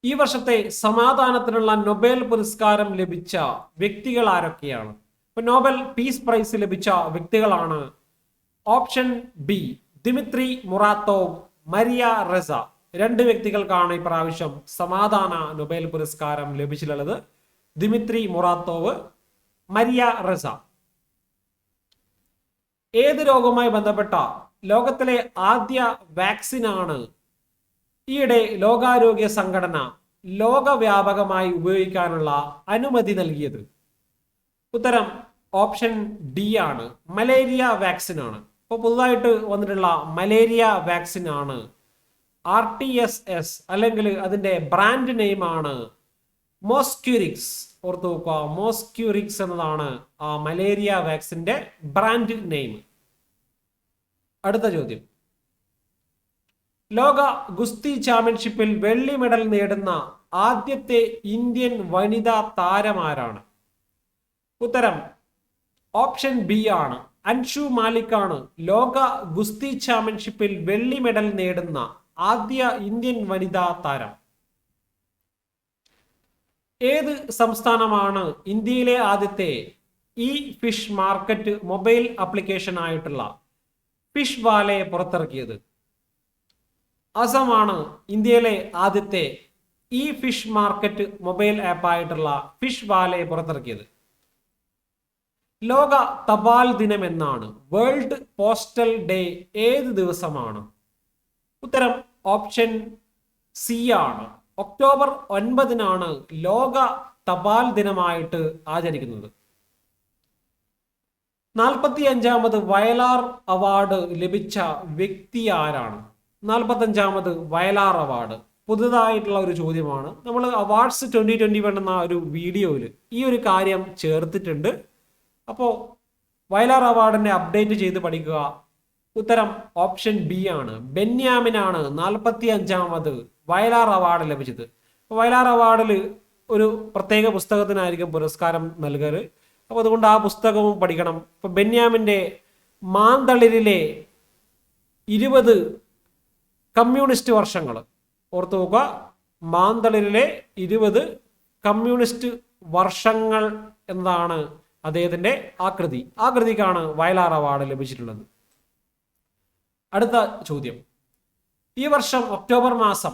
ഈ വർഷത്തെ സമാധാനത്തിനുള്ള നൊബേൽ പുരസ്കാരം ലഭിച്ച വ്യക്തികൾ ആരൊക്കെയാണ്? ഇപ്പൊ നോബൽ പീസ് പ്രൈസ് ലഭിച്ച വ്യക്തികളാണ് option B Dmitry Muratov, Maria Ressa. 2 വ്യക്തികൾക്കാണ് ഇപ്രാവശ്യം സമാധാന നൊബേൽ പുരസ്കാരം ലഭിച്ചിട്ടുള്ളത്. Dmitry Muratov, Maria Ressa. ഏത് രോഗവുമായി ബന്ധപ്പെട്ട ലോകത്തിലെ ആദ്യ വാക്സിനാണ് ഈയിടെ ലോകാരോഗ്യ സംഘടന ലോകവ്യാപകമായി ഉപയോഗിക്കാനുള്ള അനുമതി നൽകിയത്? ഉത്തരം ഓപ്ഷൻ ഡി ആണ്. മലേറിയ വാക്സിൻ ആണ്. ഇപ്പോൾ പുതുതായിട്ട് വന്നിട്ടുള്ള മലേറിയ വാക്സിൻ ആണ് RTS അല്ലെങ്കിൽ അതിന്റെ ബ്രാൻഡ് നെയിം ആണ് മോസ്ക്യൂറിക്സ്. ഓർത്തു നോക്കുക, മോസ്ക്യൂറിക്സ് എന്നതാണ് ആ മലേറിയ വാക്സിന്റെ ബ്രാൻഡ് നെയിം. അടുത്ത ചോദ്യം, ലോക ഗുസ്തി ചാമ്പ്യൻഷിപ്പിൽ വെള്ളി മെഡൽ നേടുന്ന ആദ്യത്തെ ഇന്ത്യൻ വനിതാ താരമാരാണ്? ഉത്തരം ഓപ്ഷൻ ബി ആണ്. അൻഷു മാലിക് ആണ് ലോക ഗുസ്തി ചാമ്പ്യൻഷിപ്പിൽ വെള്ളി മെഡൽ നേടുന്ന ആദ്യ ഇന്ത്യൻ വനിതാ താരം. ഏത് സംസ്ഥാനമാണ് ഇന്ത്യയിലെ ആദ്യത്തെ ഫിഷ് മാർക്കറ്റ് മൊബൈൽ ആപ്ലിക്കേഷൻ ആയിട്ടുള്ള ഫിഷ് വാലെ പുറത്തിറക്കിയത്? അസമാണ് ഇന്ത്യയിലെ ആദ്യത്തെ ഫിഷ് മാർക്കറ്റ് മൊബൈൽ ആപ്പായിട്ടുള്ള ഫിഷ് വാലെ പുറത്തിറക്കിയത്. ലോക തപാൽ ദിനം എന്നാണ്. വേൾഡ് പോസ്റ്റൽ ഡേ ഏത് ദിവസമാണ്? ഉത്തരം ഓപ്ഷൻ സി ആണ്. ഒക്ടോബർ 9 ലോക തപാൽ ദിനമായിട്ട് ആചരിക്കുന്നത്. 45ാമത് വയലാർ അവാർഡ് ലഭിച്ച വ്യക്തി ആരാണ്? 45ാമത് വയലാർ അവാർഡ് പുതുതായിട്ടുള്ള ഒരു ചോദ്യമാണ്. നമ്മൾ അവാർഡ്സ് 2021 എന്ന ഒരു വീഡിയോയിൽ ഈ ഒരു കാര്യം ചേർത്തിട്ടുണ്ട്. അപ്പോൾ വയലാർ അവാർഡിനെ അപ്ഡേറ്റ് ചെയ്ത് പഠിക്കുക. ഉത്തരം ഓപ്ഷൻ ബി ആണ്. ബെന്യാമിനാണ് 45ാമത് വയലാർ അവാർഡ് ലഭിച്ചത്. വയലാർ അവാർഡിൽ ഒരു പ്രത്യേക പുസ്തകത്തിനായിരിക്കും പുരസ്കാരം നൽകാറ്. അപ്പോൾ അതുകൊണ്ട് ആ പുസ്തകവും പഠിക്കണം. ഇപ്പൊ ബെന്യാമിന്റെ മാന്തളിരിലെ 20 കമ്മ്യൂണിസ്റ്റ് വർഷങ്ങൾ ഓർത്തു നോക്കുക. മാന്തളിരിലെ 20 കമ്മ്യൂണിസ്റ്റ് വർഷങ്ങൾ എന്നതാണ് അദ്ദേഹത്തിന്റെ ആകൃതി. ആ കൃതിക്കാണ് വയലാർ അവാർഡ് ലഭിച്ചിട്ടുള്ളത്. അടുത്ത ചോദ്യം, ഈ വർഷം ഒക്ടോബർ മാസം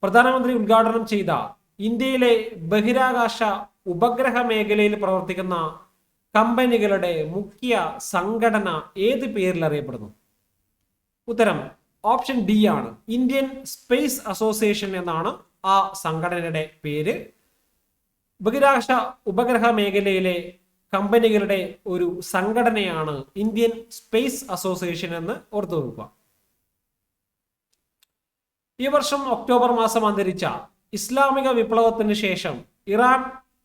പ്രധാനമന്ത്രി ഉദ്ഘാടനം ചെയ്ത ഇന്ത്യയിലെ ബഹിരാകാശ ഉപഗ്രഹ മേഖലയിൽ പ്രവർത്തിക്കുന്ന കമ്പനികളുടെ മുഖ്യ സംഘടന ഏത് പേരിൽ അറിയപ്പെടുന്നു? ഉത്തരം ഓപ്ഷൻ ഡി ആണ്. ഇന്ത്യൻ സ്പേസ് അസോസിയേഷൻ എന്നാണ് ആ സംഘടനയുടെ പേര്. ബഹിരാകാശ ഉപഗ്രഹ മേഖലയിലെ കമ്പനികളുടെ ഒരു സംഘടനയാണ് ഇന്ത്യൻ സ്പേസ് അസോസിയേഷൻ എന്ന് ഓർത്തു വെക്കുക. ഈ വർഷം ഒക്ടോബർ മാസം അന്തരിച്ച ഇസ്ലാമിക വിപ്ലവത്തിന് ശേഷം ഇറാൻ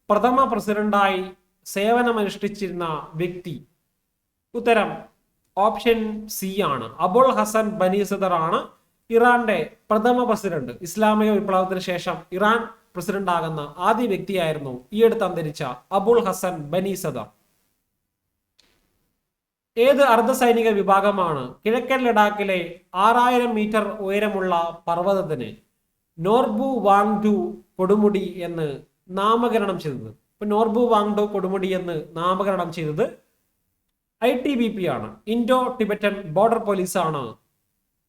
പ്രഥമ പ്രസിഡന്റായി സേവനമനുഷ്ഠിച്ചിരുന്ന വ്യക്തി? ഉത്തരം ഓപ്ഷൻ സി ആണ്. അബുൽ ഹസൻ ബനീസദർ ആണ് ഇറാന്റെ പ്രഥമ പ്രസിഡന്റ്. ഇസ്ലാമിക വിപ്ലവത്തിന് ശേഷം ഇറാൻ പ്രസിഡന്റ് ആകുന്ന ആദ്യ വ്യക്തിയായിരുന്നു ഈ അടുത്ത് അന്തരിച്ച അബുൽ ഹസൻ ബനീസദർ. ഏത് അർദ്ധസൈനിക വിഭാഗമാണ് കിഴക്കൻ ലഡാക്കിലെ 6000 മീറ്റർ ഉയരമുള്ള പർവ്വതത്തിന് നോർബു വാങ്ഡു കൊടുമുടി എന്ന് നാമകരണം ചെയ്തത്? ഇപ്പൊ നോർബു വാങ്ഡു കൊടുമുടി എന്ന് നാമകരണം ചെയ്തത് ITBP ആണ്. ഇൻഡോ ടിബറ്റൻ ബോർഡർ പോലീസ് ആണ്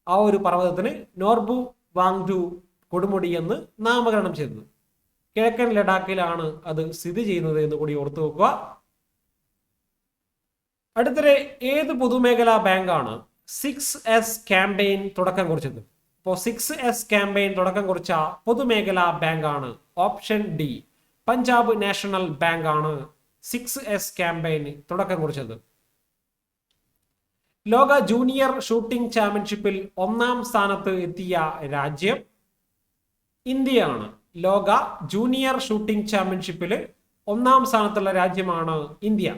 ആ ഒരു പർവ്വതത്തിന് നോർബു വാങ്ഡു കൊടുമുടി എന്ന് നാമകരണം ചെയ്തത്. കിഴക്കൻ ലഡാക്കിലാണ് അത് സ്ഥിതി ചെയ്യുന്നത് എന്ന് കൂടി ഓർത്തു വെക്കുക. അടുത്തിടെ ഏത് പൊതുമേഖലാ ബാങ്കാണ് 6S ക്യാമ്പയിൻ തുടക്കം കുറിച്ചത്? അപ്പോൾ 6S ക്യാമ്പയിൻ തുടക്കം കുറിച്ച പൊതുമേഖലാ ബാങ്കാണ് option D. Punjab national bank ആണ് 6S ക്യാമ്പയിന് തുടക്കം കുറിച്ചത്. ലോക ജൂനിയർ ഷൂട്ടിംഗ് ചാമ്പ്യൻഷിപ്പിൽ 1-ാം സ്ഥാനത്ത് എത്തിയ രാജ്യം? ഇന്ത്യയാണ്. ലോക ജൂനിയർ ഷൂട്ടിംഗ് ചാമ്പ്യൻഷിപ്പിൽ 1-ാം സ്ഥാനത്തുള്ള രാജ്യമാണ് ഇന്ത്യ.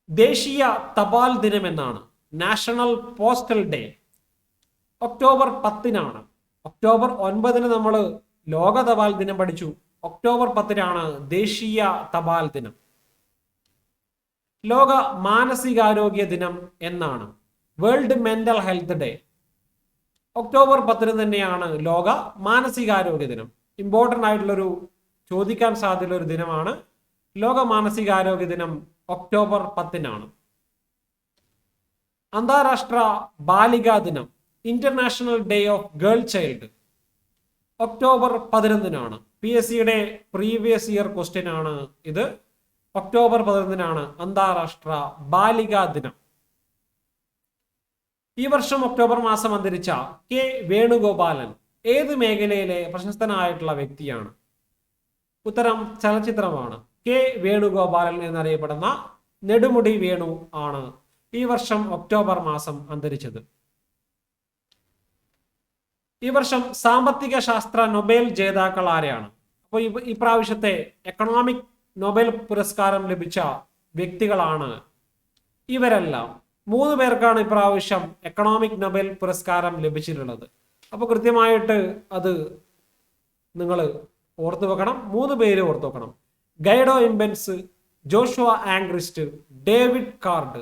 ദേശീയ തപാൽ ദിനം എന്നാണ്, നാഷണൽ പോസ്റ്റൽ ഡേ, ഒക്ടോബർ 10-നാണ്. ഒക്ടോബർ 9-ന് നമ്മൾ ലോക തപാൽ ദിനം പഠിച്ചു. ഒക്ടോബർ 10-നാണ് ദേശീയ തപാൽ ദിനം. ലോക മാനസികാരോഗ്യ ദിനം എന്നാണ്, world mental health day. October 10-ന് തന്നെയാണ് ലോക മാനസികാരോഗ്യ ദിനം. ഇമ്പോർട്ടൻ്റ് ആയിട്ടുള്ളൊരു ചോദിക്കാൻ സാധ്യതയുള്ള ഒരു ദിനമാണ് ലോക മാനസികാരോഗ്യ ദിനം. ഒക്ടോബർ 10-നാണ്. അന്താരാഷ്ട്ര ബാലികാ ദിനം, international day of girl child, October 11-നാണ്. PSCയുടെ പ്രീവിയസ് ഇയർ ക്വസ്റ്റ്യൻ ആണ് ഇത്. ഒക്ടോബർ 11-നാണ് അന്താരാഷ്ട്ര ബാലികാ ദിനം. ഈ വർഷം ഒക്ടോബർ മാസം അന്തരിച്ച കെ വേണുഗോപാലൻ ഏത് മേഖലയിലെ പ്രശസ്തനായിട്ടുള്ള വ്യക്തിയാണ്? ഉത്തരം ചലച്ചിത്രമാണ്. കെ വേണുഗോപാലൻ എന്നറിയപ്പെടുന്ന നെടുമുടി വേണു ആണ് ഈ വർഷം ഒക്ടോബർ മാസം അന്തരിച്ചത്. ഈ വർഷം സാമ്പത്തിക ശാസ്ത്ര നൊബേൽ ജേതാക്കൾ ആരെയാണ്? അപ്പോൾ ഇപ്രാവശ്യത്തെ എക്കണോമിക് നൊബേൽ പുരസ്കാരം ലഭിച്ച വ്യക്തികളാണ് ഇവരെല്ലാം. 3 പേർക്കാണ് ഇപ്രാവശ്യം എക്കണോമിക് നൊബേൽ പുരസ്കാരം ലഭിച്ചിട്ടുള്ളത്. അപ്പോൾ കൃത്യമായിട്ട് അത് നിങ്ങൾ ഓർത്തു വെക്കണം. 3 പേര് ഓർത്തു വെക്കണം. Guido ഇംബെൻസ്, Joshua Angrist, David card.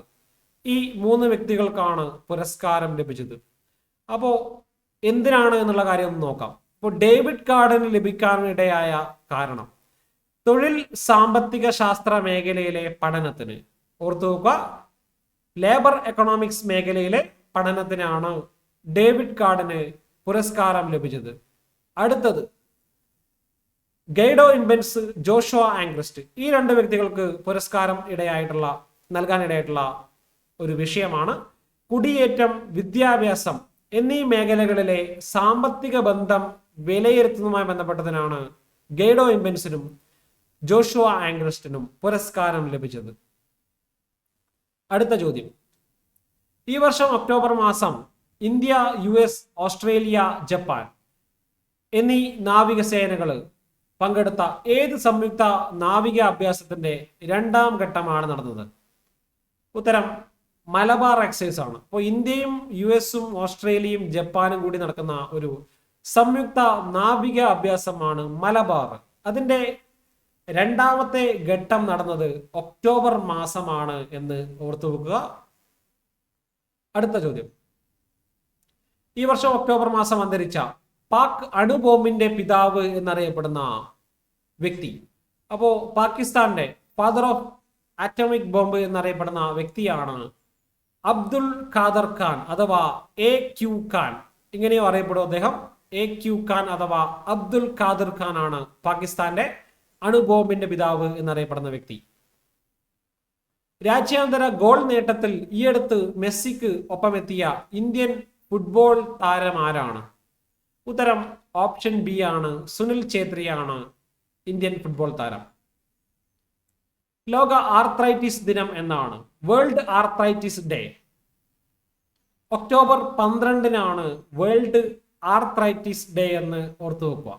ഈ 3 വ്യക്തികൾക്കാണ് പുരസ്കാരം ലഭിച്ചത്. അപ്പോൾ എന്തിനാണ് എന്നുള്ള കാര്യം ഒന്ന് നോക്കാം. ഇപ്പോൾ ഡേവിഡ് കാർഡിന് ലഭിക്കാനിടയായ കാരണം തൊഴിൽ സാമ്പത്തിക ശാസ്ത്ര മേഖലയിലെ പഠനത്തിന്, ഓർത്തു നോക്കുക, ലേബർ എക്കണോമിക്സ് മേഖലയിലെ പഠനത്തിനാണ് ഡേവിഡ് കാർഡിന് പുരസ്കാരം ലഭിച്ചത്. അടുത്തത് ഗൈഡോ ഇംബെൻസ്, ജോഷുവ ആംഗ്രിസ്റ്റ്. ഈ 2 വ്യക്തികൾക്ക് പുരസ്കാരം നൽകാനിടയായിട്ടുള്ള ഒരു വിഷയമാണ് കുടിയേറ്റം, വിദ്യാഭ്യാസം എന്നീ മേഖലകളിലെ സാമ്പത്തിക ബന്ധം വിലയിരുത്തുന്നതുമായി ബന്ധപ്പെട്ടതിനാണ് ഗൈഡോ ഇംബെൻസിനും ജോഷുവ ആംഗ്രിസ്റ്റിനും പുരസ്കാരം ലഭിച്ചത്. അടുത്ത ചോദ്യം, ഈ വർഷം ഒക്ടോബർ മാസം ഇന്ത്യ, US, ഓസ്ട്രേലിയ, ജപ്പാൻ എന്നീ നാവികസേനകൾ പങ്കെടുത്ത ഏത് സംയുക്ത നാവിക അഭ്യാസത്തിന്റെ 2-ാം ഘട്ടമാണ് നടന്നത്? ഉത്തരം മലബാർ എക്സൈസ് ആണ്. അപ്പോൾ ഇന്ത്യയും US-ഉം ഓസ്ട്രേലിയയും ജപ്പാനും കൂടി നടക്കുന്ന ഒരു സംയുക്ത നാവിക അഭ്യാസമാണ് മലബാർ. അതിന്റെ 2-ാമത്തെ ഘട്ടം നടന്നത് ഒക്ടോബർ മാസമാണ് എന്ന് ഓർത്തു വെക്കുക. അടുത്ത ചോദ്യം, ഈ വർഷം ഒക്ടോബർ മാസം അന്തരിച്ച പാക് അണുബോംബിന്റെ പിതാവ് എന്നറിയപ്പെടുന്ന വ്യക്തി. അപ്പോ പാകിസ്ഥാന്റെ ഫാദർ ഓഫ് ആറ്റോമിക് ബോംബ് എന്നറിയപ്പെടുന്ന വ്യക്തിയാണ് അബ്ദുൽ ഖാദർ ഖാൻ അഥവാ AQ ഖാൻ. ഇങ്ങനെയോ അറിയപ്പെടും അദ്ദേഹം. AQ ഖാൻ അഥവാ അബ്ദുൽ ഖാദർ ഖാൻ ആണ് പാകിസ്ഥാന്റെ അണുബോംബിന്റെ പിതാവ് എന്നറിയപ്പെടുന്ന വ്യക്തി. രാജ്യാന്തര ഗോൾ നേട്ടത്തിൽ ഈയടുത്ത് മെസ്സിക്ക് ഒപ്പമെത്തിയ ഇന്ത്യൻ ഫുട്ബോൾ താരം ആരാണ്? ഉത്തരം ഓപ്ഷൻ ബി ആണ്, സുനിൽ ഛേത്രിയാണ് ഇന്ത്യൻ ഫുട്ബോൾ താരം. ലോക ആർത്രൈറ്റിസ് ദിനം എന്നാണ്, വേൾഡ് ആർത്രൈറ്റിസ് ഡേ. ഒക്ടോബർ 12-നാണ് വേൾഡ് ആർത്രൈറ്റിസ് ഡേ എന്ന് ഓർത്തു വെക്കുക.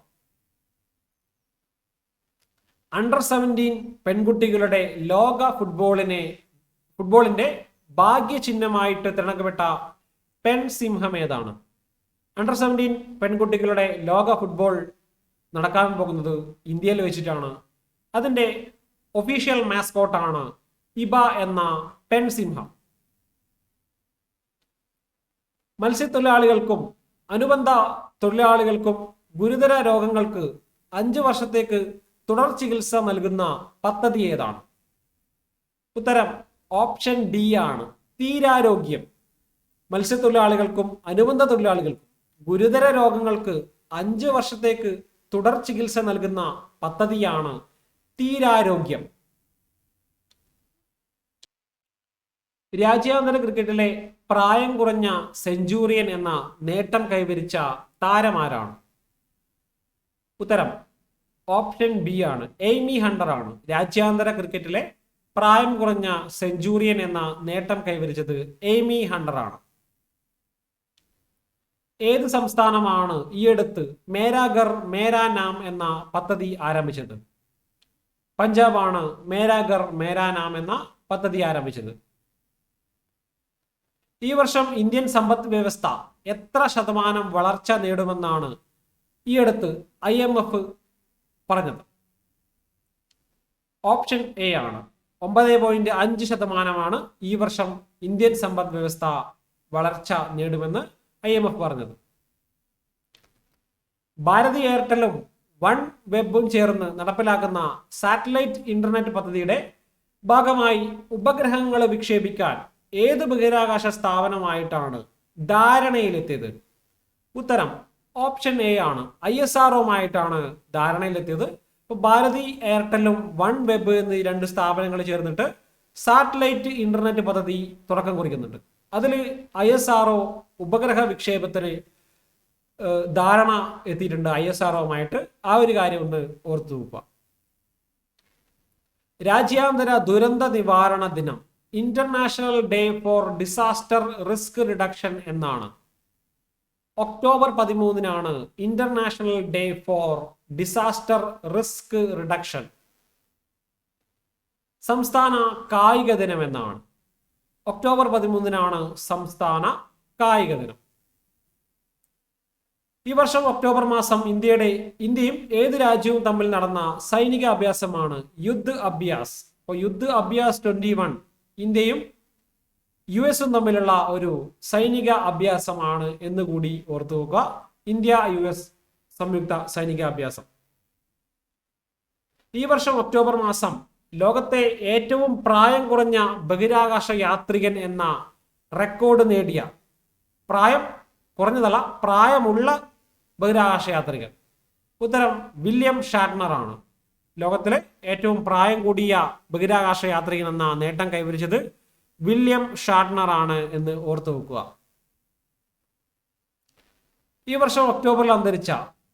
അണ്ടർ 17 പെൺകുട്ടികളുടെ ലോക ഫുട്ബോളിന്റെ ഭാഗ്യചിഹ്നമായിട്ട് തിരഞ്ഞെടുക്കപ്പെട്ട പെൺസിംഹം ഏതാണ്? അണ്ടർ 17 പെൺകുട്ടികളുടെ ലോക ഫുട്ബോൾ നടക്കാൻ പോകുന്നത് ഇന്ത്യയിൽ വെച്ചിട്ടാണ്. അതിന്റെ ഒഫീഷ്യൽ മാസ്കോട്ടാണ് ഇബ എന്ന പെൺസിംഹം. മത്സ്യത്തൊഴിലാളികൾക്കും അനുബന്ധ തൊഴിലാളികൾക്കും ഗുരുതര രോഗങ്ങൾക്ക് 5 വർഷത്തേക്ക് തുടർ ചികിത്സ നൽകുന്ന പദ്ധതി ഏതാണ്? ഉത്തരം ഓപ്ഷൻ ഡി ആണ്, തീരാരോഗ്യം. മത്സ്യത്തൊഴിലാളികൾക്കും അനുബന്ധ തൊഴിലാളികൾക്കും ഗുരുതര രോഗങ്ങൾക്ക് 5 വർഷത്തേക്ക് തുടർ ചികിത്സ നൽകുന്ന പദ്ധതിയാണ് തീരാരോഗ്യം. രാജ്യാന്തര ക്രിക്കറ്റിലെ പ്രായം കുറഞ്ഞ സെഞ്ചുറിയൻ എന്ന നേട്ടം കൈവരിച്ച താരമാരാണ്? ഉത്തരം ഓപ്ഷൻ ബി ആണ്, എയ്മി ഹണ്ടർ ആണ് രാജ്യാന്തര ക്രിക്കറ്റിലെ പ്രായം കുറഞ്ഞ സെഞ്ചുറിയൻ എന്ന നേട്ടം കൈവരിച്ചത് എയ്മി ഹണ്ടർ ആണ്. ഏത് സംസ്ഥാനമാണ് ഈയടുത്ത് മേരാ ഘർ മേരാ നാം എന്ന പദ്ധതി ആരംഭിച്ചത്? പഞ്ചാബാണ് മേരാ ഘർ മേരാ നാം എന്ന പദ്ധതി ആരംഭിച്ചത്. ഈ വർഷം ഇന്ത്യൻ സമ്പദ് വ്യവസ്ഥ എത്ര ശതമാനം വളർച്ച നേടുമെന്നാണ് ഈയടുത്ത് IMF പറഞ്ഞത്? ഓപ്ഷൻ എ ആണ്, 9.5% ഈ വർഷം ഇന്ത്യൻ സമ്പദ് വ്യവസ്ഥ വളർച്ച നേടുമെന്ന് IMF പറഞ്ഞത്. ഭാരതി എയർടെലും വൺ വെബും ചേർന്ന് നടപ്പിലാക്കുന്ന സാറ്റലൈറ്റ് ഇന്റർനെറ്റ് പദ്ധതിയുടെ ഭാഗമായി ഉപഗ്രഹങ്ങൾ വിക്ഷേപിക്കാൻ ഏത് ബഹിരാകാശ സ്ഥാപനമായിട്ടാണ് ധാരണയിലെത്തിയത്? ഉത്തരം ഓപ്ഷൻ എ ആണ്, ISROമായിട്ടാണ് ധാരണയിലെത്തിയത്. ഇപ്പോൾ ഭാരതി എയർടെലും വൺ വെബ് എന്നീ 2 സ്ഥാപനങ്ങൾ ചേർന്നിട്ട് സാറ്റലൈറ്റ് ഇന്റർനെറ്റ് പദ്ധതി തുടക്കം കുറിക്കുന്നുണ്ട്. അതിൽ ISRO ഉപഗ്രഹ വിക്ഷേപത്തിന് ധാരണ എത്തിയിട്ടുണ്ട് ISROമായിട്ട്. ആ ഒരു കാര്യം ഒന്ന് ഓർത്തു വെക്കുക. രാജ്യാന്തര ദുരന്ത നിവാരണ ദിനം, international day for disaster risk reduction എന്നാണ്. ഒക്ടോബർ 13-നാണ് international day for disaster risk reduction. സംസ്ഥാന കായിക ദിനം എന്നാണ്. ഒക്ടോബർ 13-നാണ് സംസ്ഥാന കായിക ദിനം. ഈ വർഷം ഒക്ടോബർ മാസം ഇന്ത്യയും ഏത് രാജ്യവും തമ്മിൽ നടന്ന സൈനിക അഭ്യാസമാണ് യുദ്ധ് അഭ്യാസ്. അപ്പോൾ യുദ്ധ് അഭ്യാസ് 21 ഇന്ത്യയും US തമ്മിലുള്ള ഒരു സൈനിക അഭ്യാസമാണ് എന്ന് കൂടി ഓർത്തു വെക്കുക. ഇന്ത്യ US സംയുക്ത സൈനിക അഭ്യാസം. ഈ വർഷം ഒക്ടോബർ മാസം ലോകത്തെ ഏറ്റവും പ്രായം കുറഞ്ഞ ബഹിരാകാശ യാത്രികൻ എന്ന റെക്കോർഡ് നേടിയ, പ്രായം കുറഞ്ഞതല്ല പ്രായമുള്ള ബഹിരാകാശ യാത്രികൻ, ഉത്തരം വില്യം ഷാറ്റ്നർ ആണ്. ലോകത്തിലെ ഏറ്റവും പ്രായം കൂടിയ ബഹിരാകാശ യാത്രികൻ എന്ന നേട്ടം കൈവരിച്ചത് വില്യം ഷാറ്റ്നർ ആണ് എന്ന് ഓർത്തു വെക്കുക. ഈ വർഷം ഒക്ടോബറിൽ അന്തരിച്ച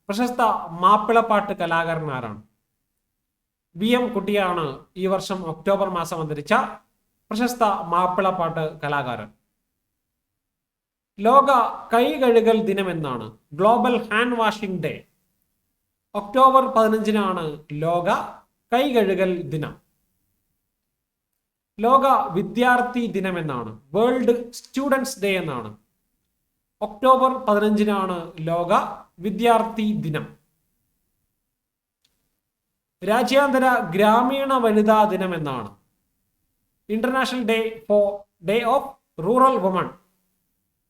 പ്രശസ്ത മാപ്പിളപ്പാട്ട് കലാകാരൻ ആരാണ്? VM കുട്ടിയാണ് ഈ വർഷം ഒക്ടോബർ മാസം അന്തരിച്ച പ്രശസ്ത മാപ്പിളപ്പാട്ട് കലാകാരൻ. ലോക കൈ കഴുകൽ ദിനം എന്നാണ്, global hand washing day. October 15-നാണ് ലോക കൈ കഴുകൽ ദിനം. ലോക വിദ്യാർത്ഥി ദിനം എന്നാണ്, വേൾഡ് സ്റ്റുഡൻസ് ഡേ എന്നാണ്. ഒക്ടോബർ 15-നാണ് ലോക വിദ്യാർത്ഥി ദിനം. രാജ്യാന്തര ഗ്രാമീണ വനിതാ ദിനം എന്നാണ്, international day of rural woman.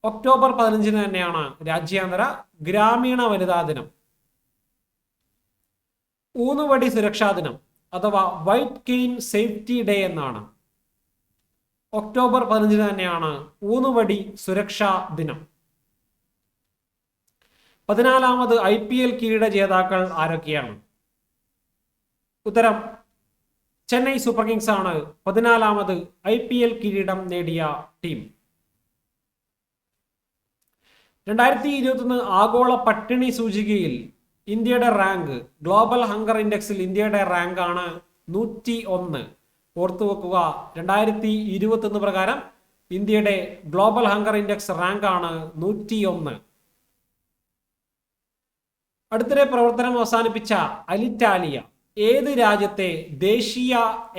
October 15 തന്നെയാണ് രാജ്യാന്തര ഗ്രാമീണ വനിതാ ദിനം. ഊന്നുവടി സുരക്ഷാ ദിനം അഥവാ വൈറ്റ് കെയിൻ സേഫ്റ്റി ഡേ എന്നാണ്. ഒക്ടോബർ 15 തന്നെയാണ് ഊന്നുവടി സുരക്ഷാ ദിനം. 14ാമത് IPL കിരീട ജേതാക്കൾ ആരൊക്കെയാണ്? ഉത്തരം ചെന്നൈ സൂപ്പർ കിങ്സ് ആണ് 14ാമത് IPL കിരീടം നേടിയ ടീം. 2021 ആഗോള പട്ടിണി സൂചികയിൽ ഇന്ത്യയുടെ റാങ്ക്, ഗ്ലോബൽ ഹങ്കർ ഇൻഡെക്സിൽ ഇന്ത്യയുടെ റാങ്ക് ആണ് 101. ഓർത്തു വെക്കുക, 2021 പ്രകാരം ഇന്ത്യയുടെ ഗ്ലോബൽ ഹങ്കർ ഇൻഡെക്സ് റാങ്ക് ആണ് 101. അടുത്തിടെ പ്രവർത്തനം അവസാനിപ്പിച്ച അലിറ്റാലിയ ഏത് രാജ്യത്തെ ദേശീയ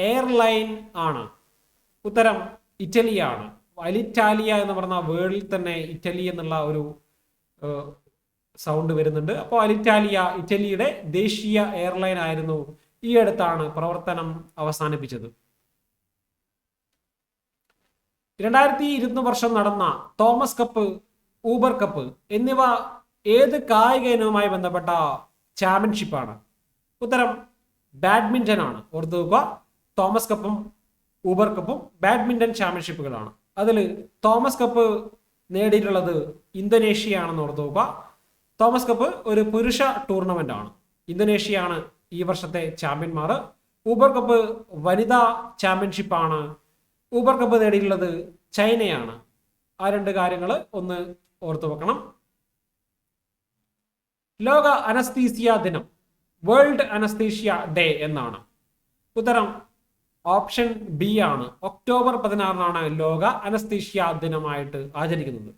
എയർലൈൻ ആണ്? ഉത്തരം ഇറ്റലിയാണ്. അലിറ്റാലിയ എന്ന് പറഞ്ഞ വേർഡിൽ തന്നെ ഇറ്റലി എന്നുള്ള ഒരു സൗണ്ട് വരുന്നുണ്ട്. അപ്പോൾ അലിറ്റാലിയ ഇറ്റലിയുടെ ദേശീയ എയർലൈൻ ആയിരുന്നു. ഈ അടുത്താണ് പ്രവർത്തനം അവസാനിപ്പിച്ചത്. 2020 വർഷം നടന്ന തോമസ് കപ്പ്, ഊബർ കപ്പ് എന്നിവ ഏത് കായിക ഇനവുമായി ബന്ധപ്പെട്ട ചാമ്പ്യൻഷിപ്പാണ്? ഉത്തരം ബാഡ്മിന്റൺ ആണ്. ഓർത്തു വെക്കുക, തോമസ് കപ്പും ഊബർ കപ്പും ബാഡ്മിന്റൺ ചാമ്പ്യൻഷിപ്പുകളാണ്. അതിൽ തോമസ് കപ്പ് നേടിയിട്ടുള്ളത് ഇന്തോനേഷ്യയാണെന്ന് ഓർത്തു വെക്കുക. തോമസ് കപ്പ് ഒരു പുരുഷ ടൂർണമെന്റ് ആണ്. ഇന്തോനേഷ്യയാണ് ഈ വർഷത്തെ ചാമ്പ്യന്മാർ. ഊബർ കപ്പ് വനിതാ ചാമ്പ്യൻഷിപ്പാണ്. ഊബർ കപ്പ് നേടിയിട്ടുള്ളത് ചൈനയാണ്. ആ രണ്ട് കാര്യങ്ങൾ ഒന്ന് ഓർത്തു വെക്കണം. ലോക അനസ്തീസിയ ദിനം, വേൾഡ് അനസ്തീഷ്യ ഡേ എന്നാണ്. ഉത്തരം ഓപ്ഷൻ ബി ആണ്. ഒക്ടോബർ 16 ലോക അനസ്തീഷ്യ ദിനമായിട്ട് ആചരിക്കുന്നത്.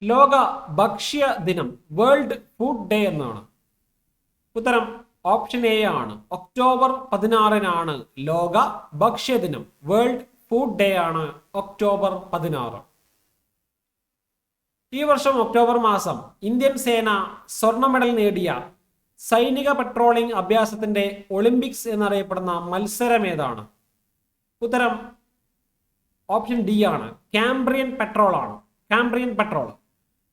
ലോക ഭക്ഷ്യ ദിനം, വേൾഡ് ഫുഡ് ഡേ എന്നാണ്. ഉത്തരം ഓപ്ഷൻ എ ആണ്. ഒക്ടോബർ 16 ലോക ഭക്ഷ്യ ദിനം. വേൾഡ് ഫുഡ് ഡേ ആണ് ഒക്ടോബർ 16. ഈ വർഷം ഒക്ടോബർ മാസം ഇന്ത്യൻ സേന സ്വർണ്ണ മെഡൽ നേടിയ സൈനിക പെട്രോളിംഗ് അഭ്യാസത്തിന്റെ ഒളിമ്പിക്സ് എന്നറിയപ്പെടുന്ന മത്സരം ഏതാണ്? ഉത്തരം ഓപ്ഷൻ ഡി ആണ്. കാംബ്രിയൻ പെട്രോൾ ആണ്. കാംബ്രിയൻ പെട്രോൾ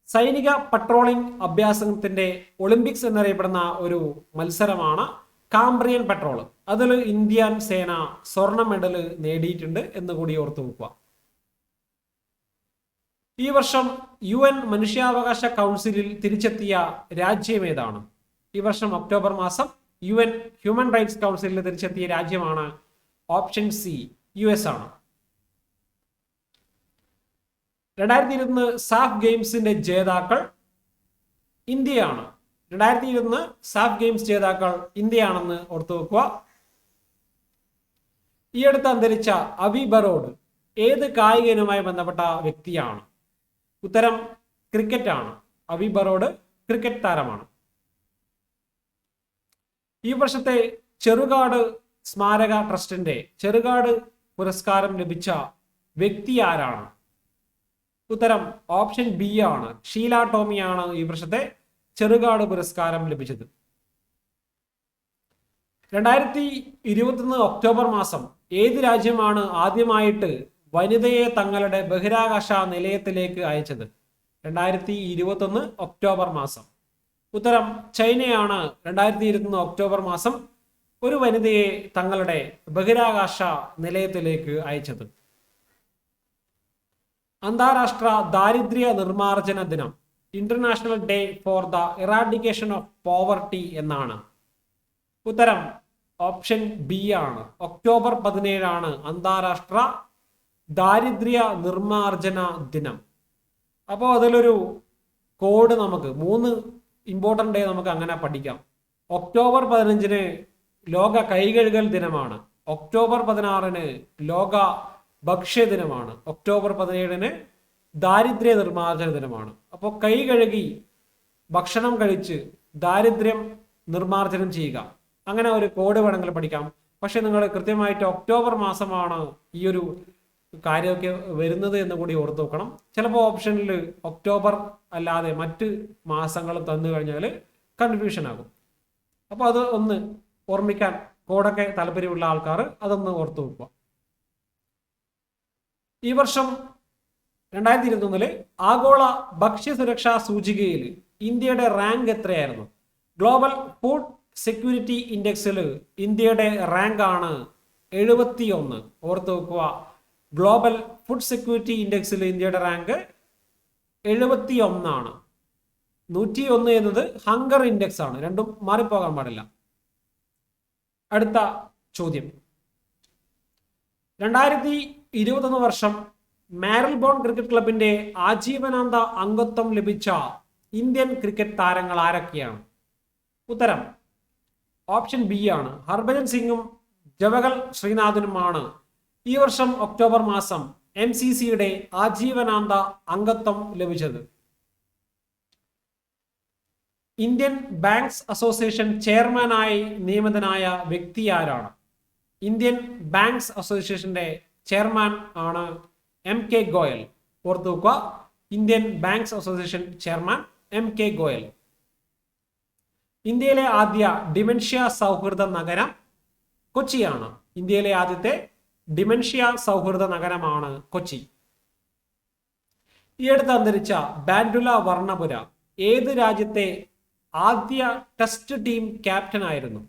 സൈനിക പെട്രോളിംഗ് അഭ്യാസത്തിന്റെ ഒളിമ്പിക്സ് എന്നറിയപ്പെടുന്ന ഒരു മത്സരമാണ് കാംബ്രിയൻ പെട്രോൾ. അതിൽ ഇന്ത്യൻ സേന സ്വർണ്ണ മെഡൽ നേടിയിട്ടുണ്ട് എന്ന് കൂടി ഓർത്തു വെക്കുക. ഈ വർഷം UN മനുഷ്യാവകാശ കൗൺസിലിൽ തിരിച്ചെത്തിയ രാജ്യം ഏതാണ്? ഈ വർഷം ഒക്ടോബർ മാസം UN ഹ്യൂമൻ റൈറ്റ്സ് കൗൺസിലിൽ തിരിച്ചെത്തിയ രാജ്യമാണ് ഓപ്ഷൻ സി, US ആണ്. 2020 സാഫ് ഗെയിംസിന്റെ ജേതാക്കൾ ഇന്ത്യയാണ്. 2020 സാഫ് ഗെയിംസ് ജേതാക്കൾ ഇന്ത്യയാണെന്ന് ഓർത്തു വെക്കുക. ഈ അടുത്ത് അന്തരിച്ച അവി ബറോഡ് ഏത് കായിക ഇനവുമായി ബന്ധപ്പെട്ട വ്യക്തിയാണ്? ഉത്തരം ക്രിക്കറ്റ് ആണ്. അവി ബറോഡ് ക്രിക്കറ്റ് താരമാണ്. ഈ വർഷത്തെ ചെറുകാട് സ്മാരക ട്രസ്റ്റിന്റെ ചെറുകാട് പുരസ്കാരം ലഭിച്ച വ്യക്തി ആരാണ്? ഉത്തരം ഓപ്ഷൻ ബി ആണ്. ഷീല ടോമിയാണ് ഈ വർഷത്തെ ചെറുകാട് പുരസ്കാരം ലഭിച്ചത്. 2021 ഒക്ടോബർ മാസം ഏത് രാജ്യമാണ് ആദ്യമായിട്ട് വനിതയെ തങ്ങളുടെ ബഹിരാകാശ നിലയത്തിലേക്ക് അയച്ചത്? 2021 ഒക്ടോബർ മാസം. ഉത്തരം ചൈനയാണ്. 2021 ഒക്ടോബർ മാസം ഒരു വനിതയെ തങ്ങളുടെ ബഹിരാകാശ നിലയത്തിലേക്ക് അയച്ചത്. അന്താരാഷ്ട്ര ദാരിദ്ര്യ നിർമ്മാർജ്ജന ദിനം, international day for the eradication of poverty എന്നാണ്. ഉത്തരം ഓപ്ഷൻ ബി ആണ്. ഒക്ടോബർ 17 അന്താരാഷ്ട്ര ദാരിദ്ര്യ നിർമ്മാർജ്ജന ദിനം. അപ്പോൾ അതിലൊരു കോഡ് നമുക്ക് 3 ഇമ്പോർട്ടൻ്റ് ഡേ നമുക്ക് അങ്ങനെ പഠിക്കാം. ഒക്ടോബർ 15 ലോക കൈകഴുകൽ ദിനമാണ്. ഒക്ടോബർ 16 ലോക ഭക്ഷ്യ ദിനമാണ്. ഒക്ടോബർ 17 ദാരിദ്ര്യ നിർമ്മാർജ്ജന ദിനമാണ്. അപ്പോൾ കൈ കഴുകി ഭക്ഷണം കഴിച്ച് ദാരിദ്ര്യം നിർമ്മാർജ്ജനം ചെയ്യുക, അങ്ങനെ ഒരു കോഡ് വേണമെങ്കിൽ പഠിക്കാം. പക്ഷെ നിങ്ങൾ കൃത്യമായിട്ട് ഒക്ടോബർ മാസമാണ് ഈ ഒരു കാര്യമൊക്കെ വരുന്നത് എന്ന് കൂടി ഓർത്തു നോക്കണം. ചിലപ്പോൾ ഓപ്ഷനിൽ ഒക്ടോബർ അല്ലാതെ മറ്റ് മാസങ്ങൾ തന്നു കഴിഞ്ഞാൽ കൺഫ്യൂഷൻ ആകും. അപ്പോൾ അത് ഒന്ന് ഓർമ്മിക്കാൻ കോഡൊക്കെ താല്പര്യമുള്ള ആൾക്കാർ അതൊന്ന് ഓർത്തു വെക്കുക. ഈ വർഷം 2021 ആഗോള ഭക്ഷ്യസുരക്ഷാ സൂചികയിൽ ഇന്ത്യയുടെ റാങ്ക് എത്രയായിരുന്നു? ഗ്ലോബൽ ഫുഡ് സെക്യൂരിറ്റി ഇൻഡെക്സിൽ ഇന്ത്യയുടെ റാങ്ക് ആണ് 71. ഓർത്ത് വെക്കുക, ഗ്ലോബൽ ഫുഡ് സെക്യൂരിറ്റി ഇൻഡെക്സിൽ ഇന്ത്യയുടെ റാങ്ക് 71. 101 എന്നത് ഹങ്കർ ഇൻഡെക്സ് ആണ്. രണ്ടും മാറിപ്പോകാൻ പാടില്ല. അടുത്ത ചോദ്യം, 2021 വർഷം മാരൽബോൺ ക്രിക്കറ്റ് ക്ലബിന്റെ ആജീവനാന്ത അംഗത്വം ലഭിച്ച ഇന്ത്യൻ ക്രിക്കറ്റ് താരങ്ങൾ ആരൊക്കെയാണ്? ഉത്തരം ഓപ്ഷൻ ബി ആണ്. ഹർഭജൻ സിംഗും ജവഹർ ശ്രീനാഥനുമാണ് ഈ വർഷം ഒക്ടോബർ മാസം MCCയുടെ ആജീവനാന്ത അംഗത്വം ലഭിച്ചത്. ഇന്ത്യൻ ബാങ്ക്സ് അസോസിയേഷൻ ചെയർമാനായി നിയമിതനായ വ്യക്തി ആരാണ്? ഇന്ത്യൻ ബാങ്ക്സ് അസോസിയേഷന്റെ ചെയർമാൻ ആണ് MK ഗോയൽ. ഓർത്തു വെക്കുക, Indian banks association chairman MK Goyal. ഇന്ത്യയിലെ ആദ്യ ഡിമെൻഷ്യ സൗഹൃദ നഗരം കൊച്ചിയാണ്. ഇന്ത്യയിലെ ആദ്യത്തെ ഡിമെൻഷ്യ സൗഹൃദ നഗരമാണ് കൊച്ചി. ഈ അടുത്ത് അന്തരിച്ച ബാൻഡുല വർണ്ണപുര ഏത് രാജ്യത്തെ ആദ്യ ടെസ്റ്റ് ടീം ക്യാപ്റ്റൻ ആയിരുന്നു?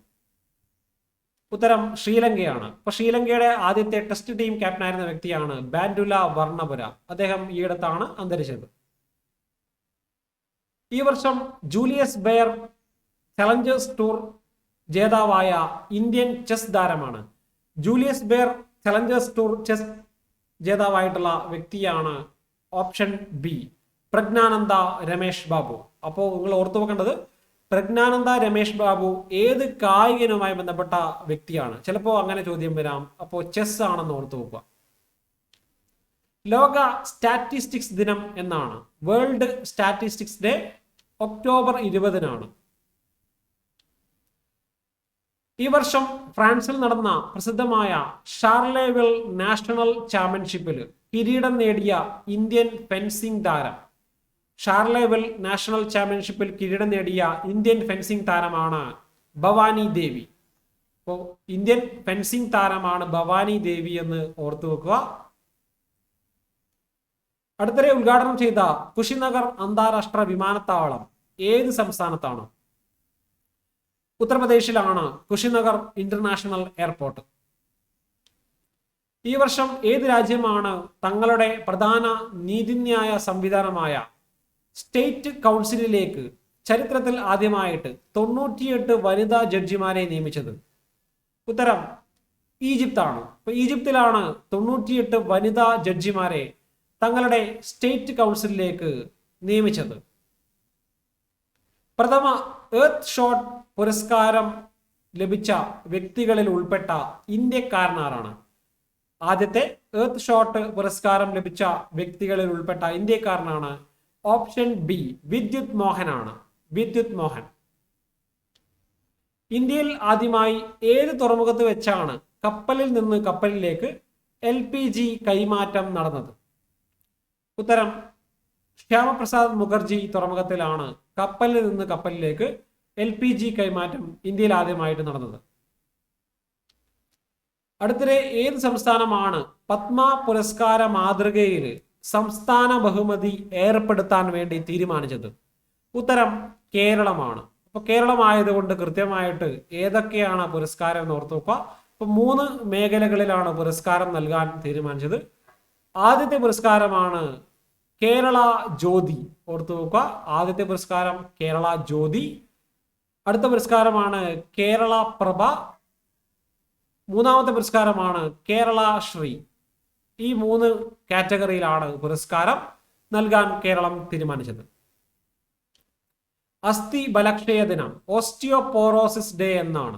ഉത്തരം ശ്രീലങ്കയാണ്. അപ്പൊ ശ്രീലങ്കയുടെ ആദ്യത്തെ ടെസ്റ്റ് ടീം ക്യാപ്റ്റൻ ആയിരുന്ന വ്യക്തിയാണ് ബാൻഡുല വർണ്ണപുര. അദ്ദേഹം ഈ അടുത്താണ് അന്തരിച്ചത്. ഈ വർഷം ജൂലിയസ് ബെയർ ചലഞ്ചേഴ്സ് ടൂർ ജേതാവായ ഇന്ത്യൻ ചെസ് താരമാണ്. Julius Baer Challengers Tour chess ജേതാവായിട്ടുള്ള വ്യക്തിയാണ് ഓപ്ഷൻ ബി, പ്രജ്ഞാനന്ദ രമേഷ് ബാബു. അപ്പോൾ നിങ്ങൾ ഓർത്തു വെക്കേണ്ടത്, പ്രജ്ഞാനന്ദ രമേഷ് ബാബു ഏത് കായികനുമായി ബന്ധപ്പെട്ട വ്യക്തിയാണ്? ചിലപ്പോൾ അങ്ങനെ ചോദ്യം വരാം. അപ്പോൾ ചെസ് ആണെന്ന് ഓർത്തു വെക്കുക. ലോക സ്റ്റാറ്റിസ്റ്റിക്സ് ദിനം എന്നാണ്? വേൾഡ് സ്റ്റാറ്റിസ്റ്റിക്സ് ഡേ ഒക്ടോബർ 20 ഈ വർഷം ഫ്രാൻസിൽ നടന്ന പ്രസിദ്ധമായ ഷാർലെവിൽ നാഷണൽ ചാമ്പ്യൻഷിപ്പിൽ കിരീടം നേടിയ ഇന്ത്യൻ ഫെൻസിംഗ് താരം. ഷാർലെവിൽ നാഷണൽ ചാമ്പ്യൻഷിപ്പിൽ കിരീടം നേടിയ ഇന്ത്യൻ ഫെൻസിംഗ് താരമാണ് ഭവാനി ദേവി. അപ്പോൾ ഇന്ത്യൻ ഫെൻസിംഗ് താരമാണ് ഭവാനി ദേവി എന്ന് ഓർത്തു വെക്കുക. അടുത്തിടെ ഉദ്ഘാടനം ചെയ്ത കുശിനഗർ അന്താരാഷ്ട്ര വിമാനത്താവളം ഏത് സംസ്ഥാനത്താണ്? ഉത്തർപ്രദേശിലാണ് കുശിനഗർ ഇന്റർനാഷണൽ എയർപോർട്ട്. ഈ വർഷം ഏത് രാജ്യമാണ് തങ്ങളുടെ പ്രധാന നീതിന്യായ സംവിധാനമായ സ്റ്റേറ്റ് കൗൺസിലിലേക്ക് ചരിത്രത്തിൽ ആദ്യമായിട്ട് 98 വനിതാ ജഡ്ജിമാരെ നിയമിച്ചത്? ഉത്തരം ഈജിപ്താണ്. അപ്പൊ ഈജിപ്തിലാണ് 98 വനിതാ ജഡ്ജിമാരെ തങ്ങളുടെ സ്റ്റേറ്റ് കൗൺസിലിലേക്ക് നിയമിച്ചത്. പ്രഥമ എർത്ത് ഷോട്ട് പുരസ്കാരം ലഭിച്ച വ്യക്തികളിൽ ഉൾപ്പെട്ട ഇന്ത്യക്കാരനാരാണ്? ആദ്യത്തെ എർത്ത് ഷോട്ട് പുരസ്കാരം ലഭിച്ച വ്യക്തികളിൽ ഉൾപ്പെട്ട ഇന്ത്യക്കാരനാണ് ഓപ്ഷൻ ബി, വിദ്യുത് മോഹനാണ്. വിദ്യുത് മോഹൻ. ഇന്ത്യയിൽ ആദ്യമായി ഏത് തുറമുഖത്ത് വെച്ചാണ് കപ്പലിൽ നിന്ന് കപ്പലിലേക്ക് LPG കൈമാറ്റം നടന്നത്? ഉത്തരം ശ്യാമപ്രസാദ് മുഖർജി തുറമുഖത്തിലാണ് കപ്പലിൽ നിന്ന് കപ്പലിലേക്ക് LPG കൈമാറ്റം ഇന്ത്യയിൽ ആദ്യമായിട്ട് നടന്നത്. അടുത്തിടെ ഏത് സംസ്ഥാനമാണ് പത്മ പുരസ്കാര മാതൃകയിൽ സംസ്ഥാന ബഹുമതി ഏർപ്പെടുത്താൻ വേണ്ടി തീരുമാനിച്ചത്? ഉത്തരം കേരളമാണ്. അപ്പൊ കേരളമായതുകൊണ്ട് കൃത്യമായിട്ട് ഏതൊക്കെയാണ് പുരസ്കാരം എന്ന് ഓർത്തു നോക്കുക. അപ്പൊ 3 മേഖലകളിലാണ് പുരസ്കാരം നൽകാൻ തീരുമാനിച്ചത്. ആദ്യത്തെ പുരസ്കാരമാണ് കേരള ജ്യോതി. ഓർത്തു നോക്കുക, ആദ്യത്തെ പുരസ്കാരം കേരള ജ്യോതി. അടുത്ത പുരസ്കാരമാണ് കേരള പ്രഭ. മൂന്നാമത്തെ പുരസ്കാരമാണ് കേരള ശ്രീ. ഈ 3 കാറ്റഗറിയിലാണ് പുരസ്കാരം നൽകാൻ കേരളം തീരുമാനിച്ചത്. അസ്ഥി ബലക്ഷയ ദിനം ഓസ്റ്റിയോപോറോസിസ് ഡേ എന്നാണ്?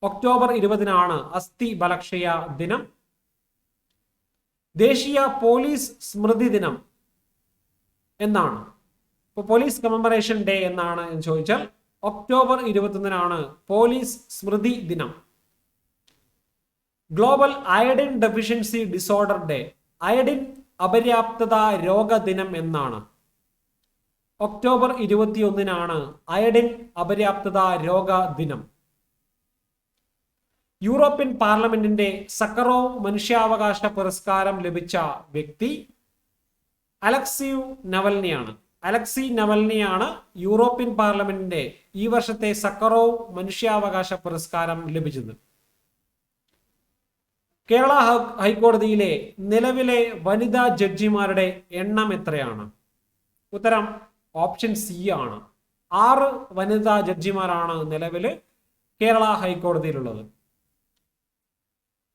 ഒക്ടോബർ 20 അസ്ഥി ബലക്ഷയ ദിനം. ദേശീയ പോലീസ് സ്മൃതി ദിനം എന്നാണ്? ഇപ്പൊ പോലീസ് കമമറേഷൻ ഡേ എന്നാണ് എന്ന് ചോദിച്ചാൽ ഒക്ടോബർ 21 പോലീസ് സ്മൃതി ദിനം. Global iodine deficiency disorder day, iodine അപര്യാപ്തത രോഗ ദിനം എന്നാണ്? ഒക്ടോബർ 21 അയഡിൻ അപര്യാപ്തത രോഗ ദിനം. യൂറോപ്യൻ പാർലമെന്റിന്റെ സക്കറോവ് മനുഷ്യാവകാശ പുരസ്കാരം ലഭിച്ച വ്യക്തി അലക്സി നവൽനിയാണ്. അലക്സി നവൽനിയാണ് യൂറോപ്യൻ പാർലമെന്റിന്റെ ഈ വർഷത്തെ സക്കറോവ് മനുഷ്യാവകാശ പുരസ്കാരം ലഭിച്ചത്. കേരള ഹൈക്കോടതിയിലെ നിലവിലെ വനിതാ ജഡ്ജിമാരുടെ എണ്ണം എത്രയാണ്? ഉത്തരം ഓപ്ഷൻ സി ആണ്. 6 വനിതാ ജഡ്ജിമാരാണ് നിലവിൽ കേരള ഹൈക്കോടതിയിലുള്ളത്.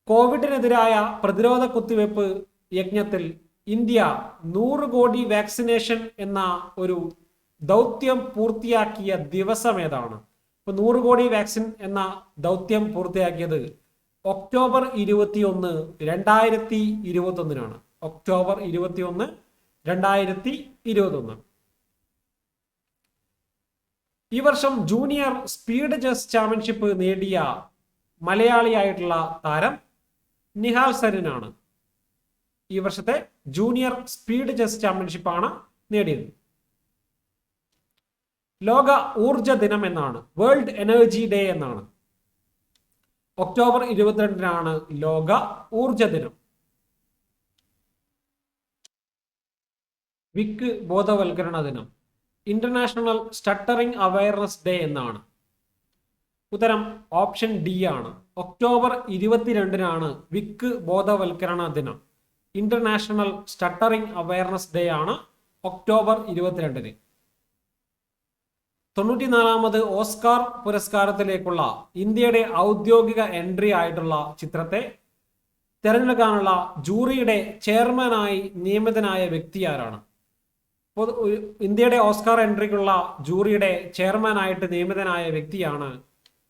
കോവിഡിനെതിരായ പ്രതിരോധ കുത്തിവയ്പ് യജ്ഞത്തിൽ ഇന്ത്യ 100 കോടി വാക്സിനേഷൻ എന്ന ഒരു ദൗത്യം പൂർത്തിയാക്കിയ ദിവസം ഏതാണ്? ഇപ്പൊ 100 കോടി വാക്സിൻ എന്ന ദൗത്യം പൂർത്തിയാക്കിയത് ഒക്ടോബർ 21, 2021 ഒക്ടോബർ 21, 2021. ഈ വർഷം ജൂനിയർ സ്പീഡ് ചെസ് ചാമ്പ്യൻഷിപ്പ് നേടിയ മലയാളിയായിട്ടുള്ള താരം നിഹാൽ സരീനാണ്. ഈ വർഷത്തെ ജൂനിയർ സ്പീഡ് ചെസ് ചാമ്പ്യൻഷിപ്പാണ് നേടിയത്. ലോക ഊർജ ദിനം എന്നാണ്, വേൾഡ് എനർജി ഡേ എന്നാണ്. ഒക്ടോബർ 22 ലോക ഊർജ ദിനം. വിക്ക് ബോധവൽക്കരണ ദിനം, ഇന്റർനാഷണൽ സ്റ്റട്ടറിംഗ് അവയർനെസ് ഡേ എന്നാണ്. ഉത്തരം ഓപ്ഷൻ ഡി ആണ്. ഒക്ടോബർ 22 വിക്ക് ബോധവൽക്കരണ ദിനം. ഇന്റർനാഷണൽ സ്റ്റട്ടറിംഗ് അവയർനെസ് ഡേ ആണ് ഒക്ടോബർ 22. 94ാമത് ഓസ്കാർ പുരസ്കാരത്തിലേക്കുള്ള ഇന്ത്യയുടെ ഔദ്യോഗിക എൻട്രി ആയിട്ടുള്ള ചിത്രത്തെ തിരഞ്ഞെടുക്കാനുള്ള ജൂറിയുടെ ചെയർമാനായി നിയമിതനായ വ്യക്തി ആരാണ്? ഇന്ത്യയുടെ ഓസ്കാർ എൻട്രിക്കുള്ള ജൂറിയുടെ ചെയർമാനായിട്ട് നിയമിതനായ വ്യക്തിയാണ്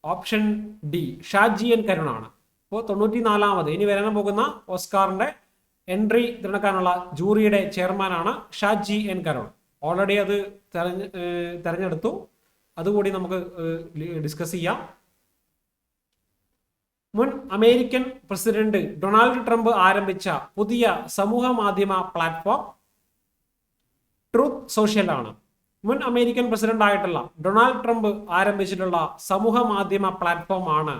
ഓപ്ഷൻ ഡി, ഷാജി എൻ കരുണാണ്. അപ്പോൾ 94ാമത് ഇനി വരാൻ പോകുന്ന ഓസ്കാറിന്റെ എൻട്രി തിരഞ്ഞെടുക്കാനുള്ള ജൂറിയുടെ ചെയർമാനാണ് ഷാജി എൻ കരുൺ. ഓൾറെഡി അത് തെരഞ്ഞെടുത്തു, അതുകൂടി നമുക്ക് ഡിസ്കസ് ചെയ്യാം. മുൻ അമേരിക്കൻ പ്രസിഡന്റ് ഡൊണാൾഡ് ട്രംപ് ആരംഭിച്ച പുതിയ സമൂഹ മാധ്യമ പ്ലാറ്റ്ഫോം ട്രൂത്ത് സോഷ്യൽ ആണ്. മുൻ അമേരിക്കൻ പ്രസിഡന്റ് ആയിട്ടുള്ള ഡൊണാൾഡ് ട്രംപ് ആരംഭിച്ചിട്ടുള്ള സമൂഹ മാധ്യമ പ്ലാറ്റ്ഫോം ആണ്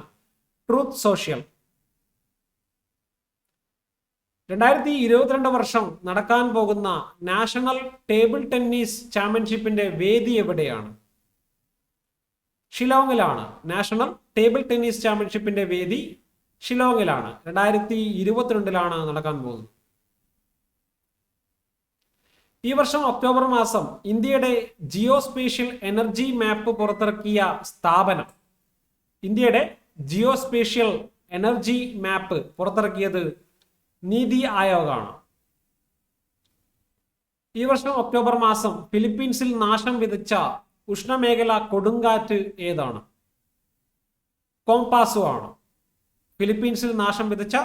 ട്രൂത്ത് സോഷ്യൽ. 2022 വർഷം നടക്കാൻ പോകുന്ന നാഷണൽ ടേബിൾ ടെന്നീസ് ചാമ്പ്യൻഷിപ്പിന്റെ വേദി എവിടെയാണ്? ഷിലോങ്ങിലാണ്. നാഷണൽ ടേബിൾ ടെന്നീസ് ചാമ്പ്യൻഷിപ്പിന്റെ വേദി ഷിലോങ്ങിലാണ്. 2022 നടക്കാൻ പോകുന്നത്. ഈ വർഷം ഒക്ടോബർ മാസം ഇന്ത്യയുടെ ജിയോസ്പേഷ്യൽ എനർജി മാപ്പ് പുറത്തിറക്കിയ സ്ഥാപനം, ഇന്ത്യയുടെ ജിയോസ്പേഷ്യൽ എനർജി മാപ്പ് പുറത്തിറക്കിയത് നീതി ആയോഗാണ്. ഈ വർഷം ഒക്ടോബർ മാസം ഫിലിപ്പീൻസിൽ നാശം വിതച്ച ഉഷ്ണമേഖല കൊടുങ്കാറ്റ് ഏതാണ്? കോംപാസോ ആണ്. ഫിലിപ്പീൻസിൽ നാശം വിതച്ച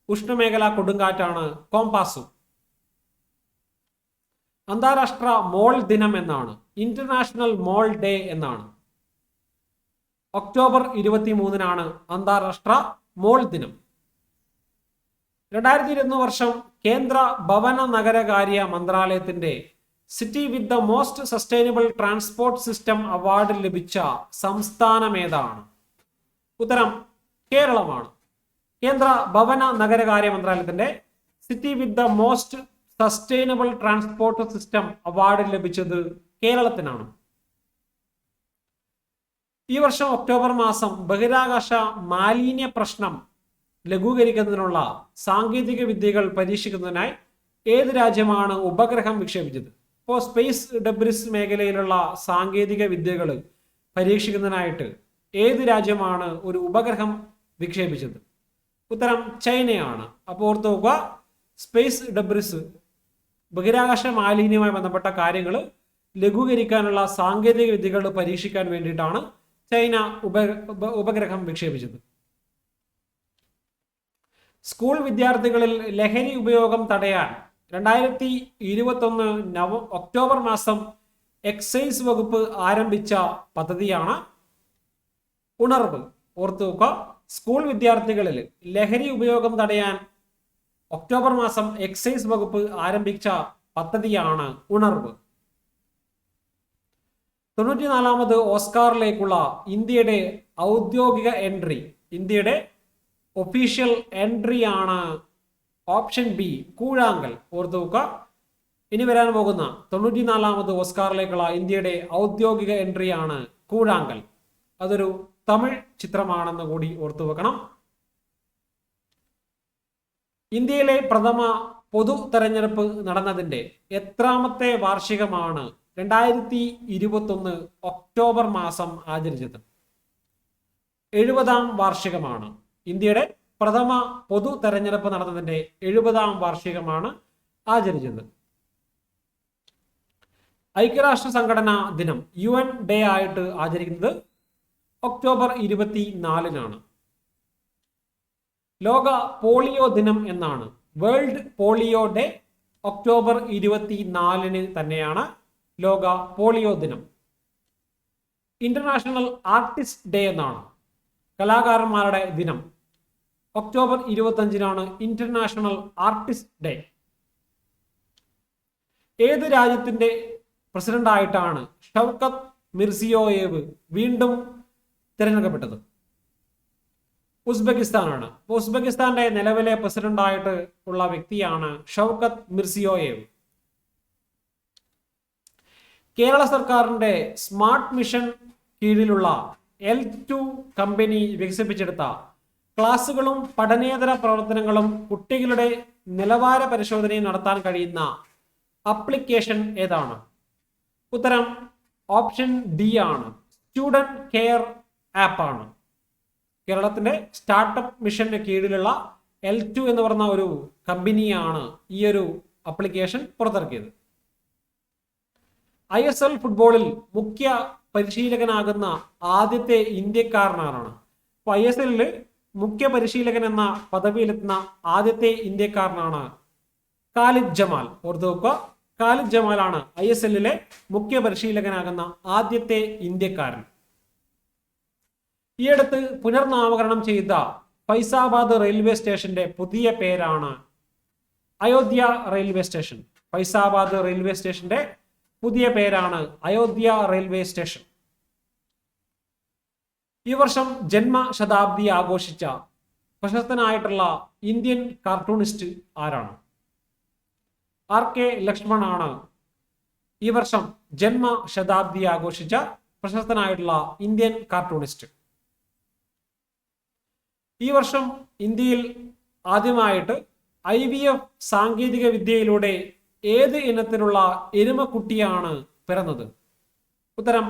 ഉഷ്ണമേഖല കൊടുങ്കാറ്റാണ് കോംപാസോ. അന്താരാഷ്ട്ര മോൾ ദിനം എന്നാണ്, ഇന്റർനാഷണൽ മോൾ ഡേ എന്നാണ്. ഒക്ടോബർ 23 അന്താരാഷ്ട്ര മോൾ ദിനം. 2021 വർഷം കേന്ദ്ര ഭവന നഗരകാര്യ മന്ത്രാലയത്തിന്റെ city with the most sustainable transport system award ലഭിച്ച സംസ്ഥാനം ഏതാണ്? ഉത്തരം കേരളമാണ്. കേന്ദ്ര ഭവന നഗരകാര്യ മന്ത്രാലയത്തിന്റെ city with the most sustainable transport system award ലഭിച്ചത് കേരളത്തിനാണ്. ഈ വർഷം ഒക്ടോബർ മാസം ബഹിരാകാശ മാലിന്യ പ്രശ്നം ലഘൂകരിക്കുന്നതിനുള്ള സാങ്കേതിക വിദ്യകൾ പരീക്ഷിക്കുന്നതിനായി ഏത് രാജ്യമാണ് ഉപഗ്രഹം വിക്ഷേപിച്ചത്? ഇപ്പോൾ സ്പേസ് ഡെബ്രിസ് മേഖലയിലുള്ള സാങ്കേതിക വിദ്യകൾ പരീക്ഷിക്കുന്നതിനായിട്ട് ഏത് രാജ്യമാണ് ഒരു ഉപഗ്രഹം വിക്ഷേപിച്ചത്? ഉത്തരം ചൈനയാണ്. അപ്പോൾ ഓർത്ത് നോക്കുക, സ്പേസ് ഡെബ്രിസ് ബഹിരാകാശ മാലിന്യവുമായി ബന്ധപ്പെട്ട കാര്യങ്ങൾ ലഘൂകരിക്കാനുള്ള സാങ്കേതിക വിദ്യകൾ പരീക്ഷിക്കാൻ വേണ്ടിയിട്ടാണ് ചൈന ഉപഗ്രഹം വിക്ഷേപിച്ചത്. സ്കൂൾ വിദ്യാർത്ഥികളിൽ ലഹരി ഉപയോഗം തടയാൻ 2021 ഒക്ടോബർ മാസം എക്സൈസ് വകുപ്പ് ആരംഭിച്ച പദ്ധതിയാണ് ഉണർവ്. ഓർത്തു നോക്കുക, സ്കൂൾ വിദ്യാർത്ഥികളിൽ ലഹരി ഉപയോഗം തടയാൻ ഒക്ടോബർ മാസം എക്സൈസ് വകുപ്പ് ആരംഭിച്ച പദ്ധതിയാണ് ഉണർവ്. 94ാമത് ഓസ്കാറിലേക്കുള്ള ഇന്ത്യയുടെ ഔദ്യോഗിക എൻട്രി, ഇന്ത്യയുടെ ഒഫീഷ്യൽ എൻട്രി ആണ് ഓപ്ഷൻ ബി കൂഴാങ്കൽ. ഓർത്തു വെക്കുക. ഇനി വരാൻ പോകുന്ന 94ാമത് ഓസ്കാറിലേക്കുള്ള ഇന്ത്യയുടെ ഔദ്യോഗിക എൻട്രി ആണ് കൂഴാങ്കൽ. അതൊരു തമിഴ് ചിത്രമാണെന്ന് കൂടി ഓർത്തു വെക്കണം. ഇന്ത്യയിലെ പ്രഥമ പൊതു തെരഞ്ഞെടുപ്പ് നടന്നതിന്റെ എത്രാമത്തെ വാർഷികമാണ് 2021 ഒക്ടോബർ മാസം ആചരിച്ചത്? 70ാം വാർഷികമാണ്. ഇന്ത്യയുടെ പ്രഥമ പൊതു തെരഞ്ഞെടുപ്പ് നടന്നതിന്റെ 70ാം വാർഷികമാണ് ആചരിച്ചത്. ഐക്യരാഷ്ട്ര സംഘടനാ ദിനം UN ഡേ ആയിട്ട് ആചരിക്കുന്നത് ഒക്ടോബർ 24-നാണ്. ലോക പോളിയോ ദിനം എന്നാണ്. വേൾഡ് പോളിയോ ഡേ ഒക്ടോബർ 24-ന് തന്നെയാണ് ലോക പോളിയോ ദിനം. ഇന്റർനാഷണൽ ആർട്ടിസ്റ്റ് ഡേ എന്നാണ്. കലാകാരന്മാരുടെ ദിനം ഒക്ടോബർ 25-നാണ് ഇന്റർനാഷണൽ ആർട്ടിസ്റ്റ് ഡേ. ഏത് രാജ്യത്തിന്റെ പ്രസിഡന്റായിട്ടാണ് ഷൗക്കത്ത് മിർസിയോയേവ് വീണ്ടും തിരഞ്ഞെടുക്കപ്പെട്ടത്? ഉസ്ബെക്കിസ്ഥാനാണ്. ഉസ്ബെക്കിസ്ഥാന്റെ നിലവിലെ പ്രസിഡന്റായിട്ട് ഉള്ള വ്യക്തിയാണ് ഷൗക്കത്ത് മിർസിയോയേവ്. കേരള സർക്കാരിന്റെ സ്മാർട്ട് മിഷൻ കീഴിലുള്ള L2 കമ്പനി വികസിപ്പിച്ചെടുത്ത ക്ലാസുകളും പഠനേതര പ്രവർത്തനങ്ങളും കുട്ടികളുടെ നിലവാര പരിശോധനയും നടത്താൻ കഴിയുന്ന ആപ്ലിക്കേഷൻ ഏതാണ്? ഉത്തരം ഓപ്ഷൻ ഡി ആണ്. സ്റ്റുഡന്റ് കെയർ ആപ്പ് ആണ്. കേരളത്തിന്റെ സ്റ്റാർട്ടപ്പ് മിഷന് കീഴിലുള്ള L2 എന്ന് പറഞ്ഞ ഒരു കമ്പനിയാണ് ഈ ഒരു ആപ്ലിക്കേഷൻ പുറത്തിറക്കിയത്. ISL ഫുട്ബോളിൽ മുഖ്യ പരിശീലകനാകുന്ന ആദ്യത്തെ ഇന്ത്യക്കാരനാണ്. അപ്പൊ ISL മുഖ്യ പരിശീലകൻ എന്ന പദവിയിലെത്തുന്ന ആദ്യത്തെ ഇന്ത്യക്കാരനാണ് ഖാലിദ് ജമാൽ. ഓർത്തു വെക്കുക, ഖാലിദ് ജമാലാണ് ISL മുഖ്യ പരിശീലകനാകുന്ന ആദ്യത്തെ ഇന്ത്യക്കാരൻ. ഈയടുത്ത് പുനർനാമകരണം ചെയ്ത ഫൈസാബാദ് റെയിൽവേ സ്റ്റേഷന്റെ പുതിയ പേരാണ് Ayodhya railway station. Faizabad railway സ്റ്റേഷന്റെ പുതിയ പേരാണ് അയോധ്യ റെയിൽവേ സ്റ്റേഷൻ. ഈ വർഷം ജന്മശതാബ്ദി ആഘോഷിച്ച പ്രശസ്തനായിട്ടുള്ള ഇന്ത്യൻ കാർട്ടൂണിസ്റ്റ് ആരാണ്? RK ലക്ഷ്മൺ ആണ് ഈ വർഷം ജന്മശതാബ്ദി ആഘോഷിച്ച പ്രശസ്തനായിട്ടുള്ള ഇന്ത്യൻ കാർട്ടൂണിസ്റ്റ്. ഈ വർഷം ഇന്ത്യയിൽ ആദ്യമായിട്ട് IVF സാങ്കേതിക വിദ്യയിലൂടെ ഏത് ഇനത്തിലുള്ള എരുമക്കുട്ടിയാണ് പിറന്നത്? ഉത്തരം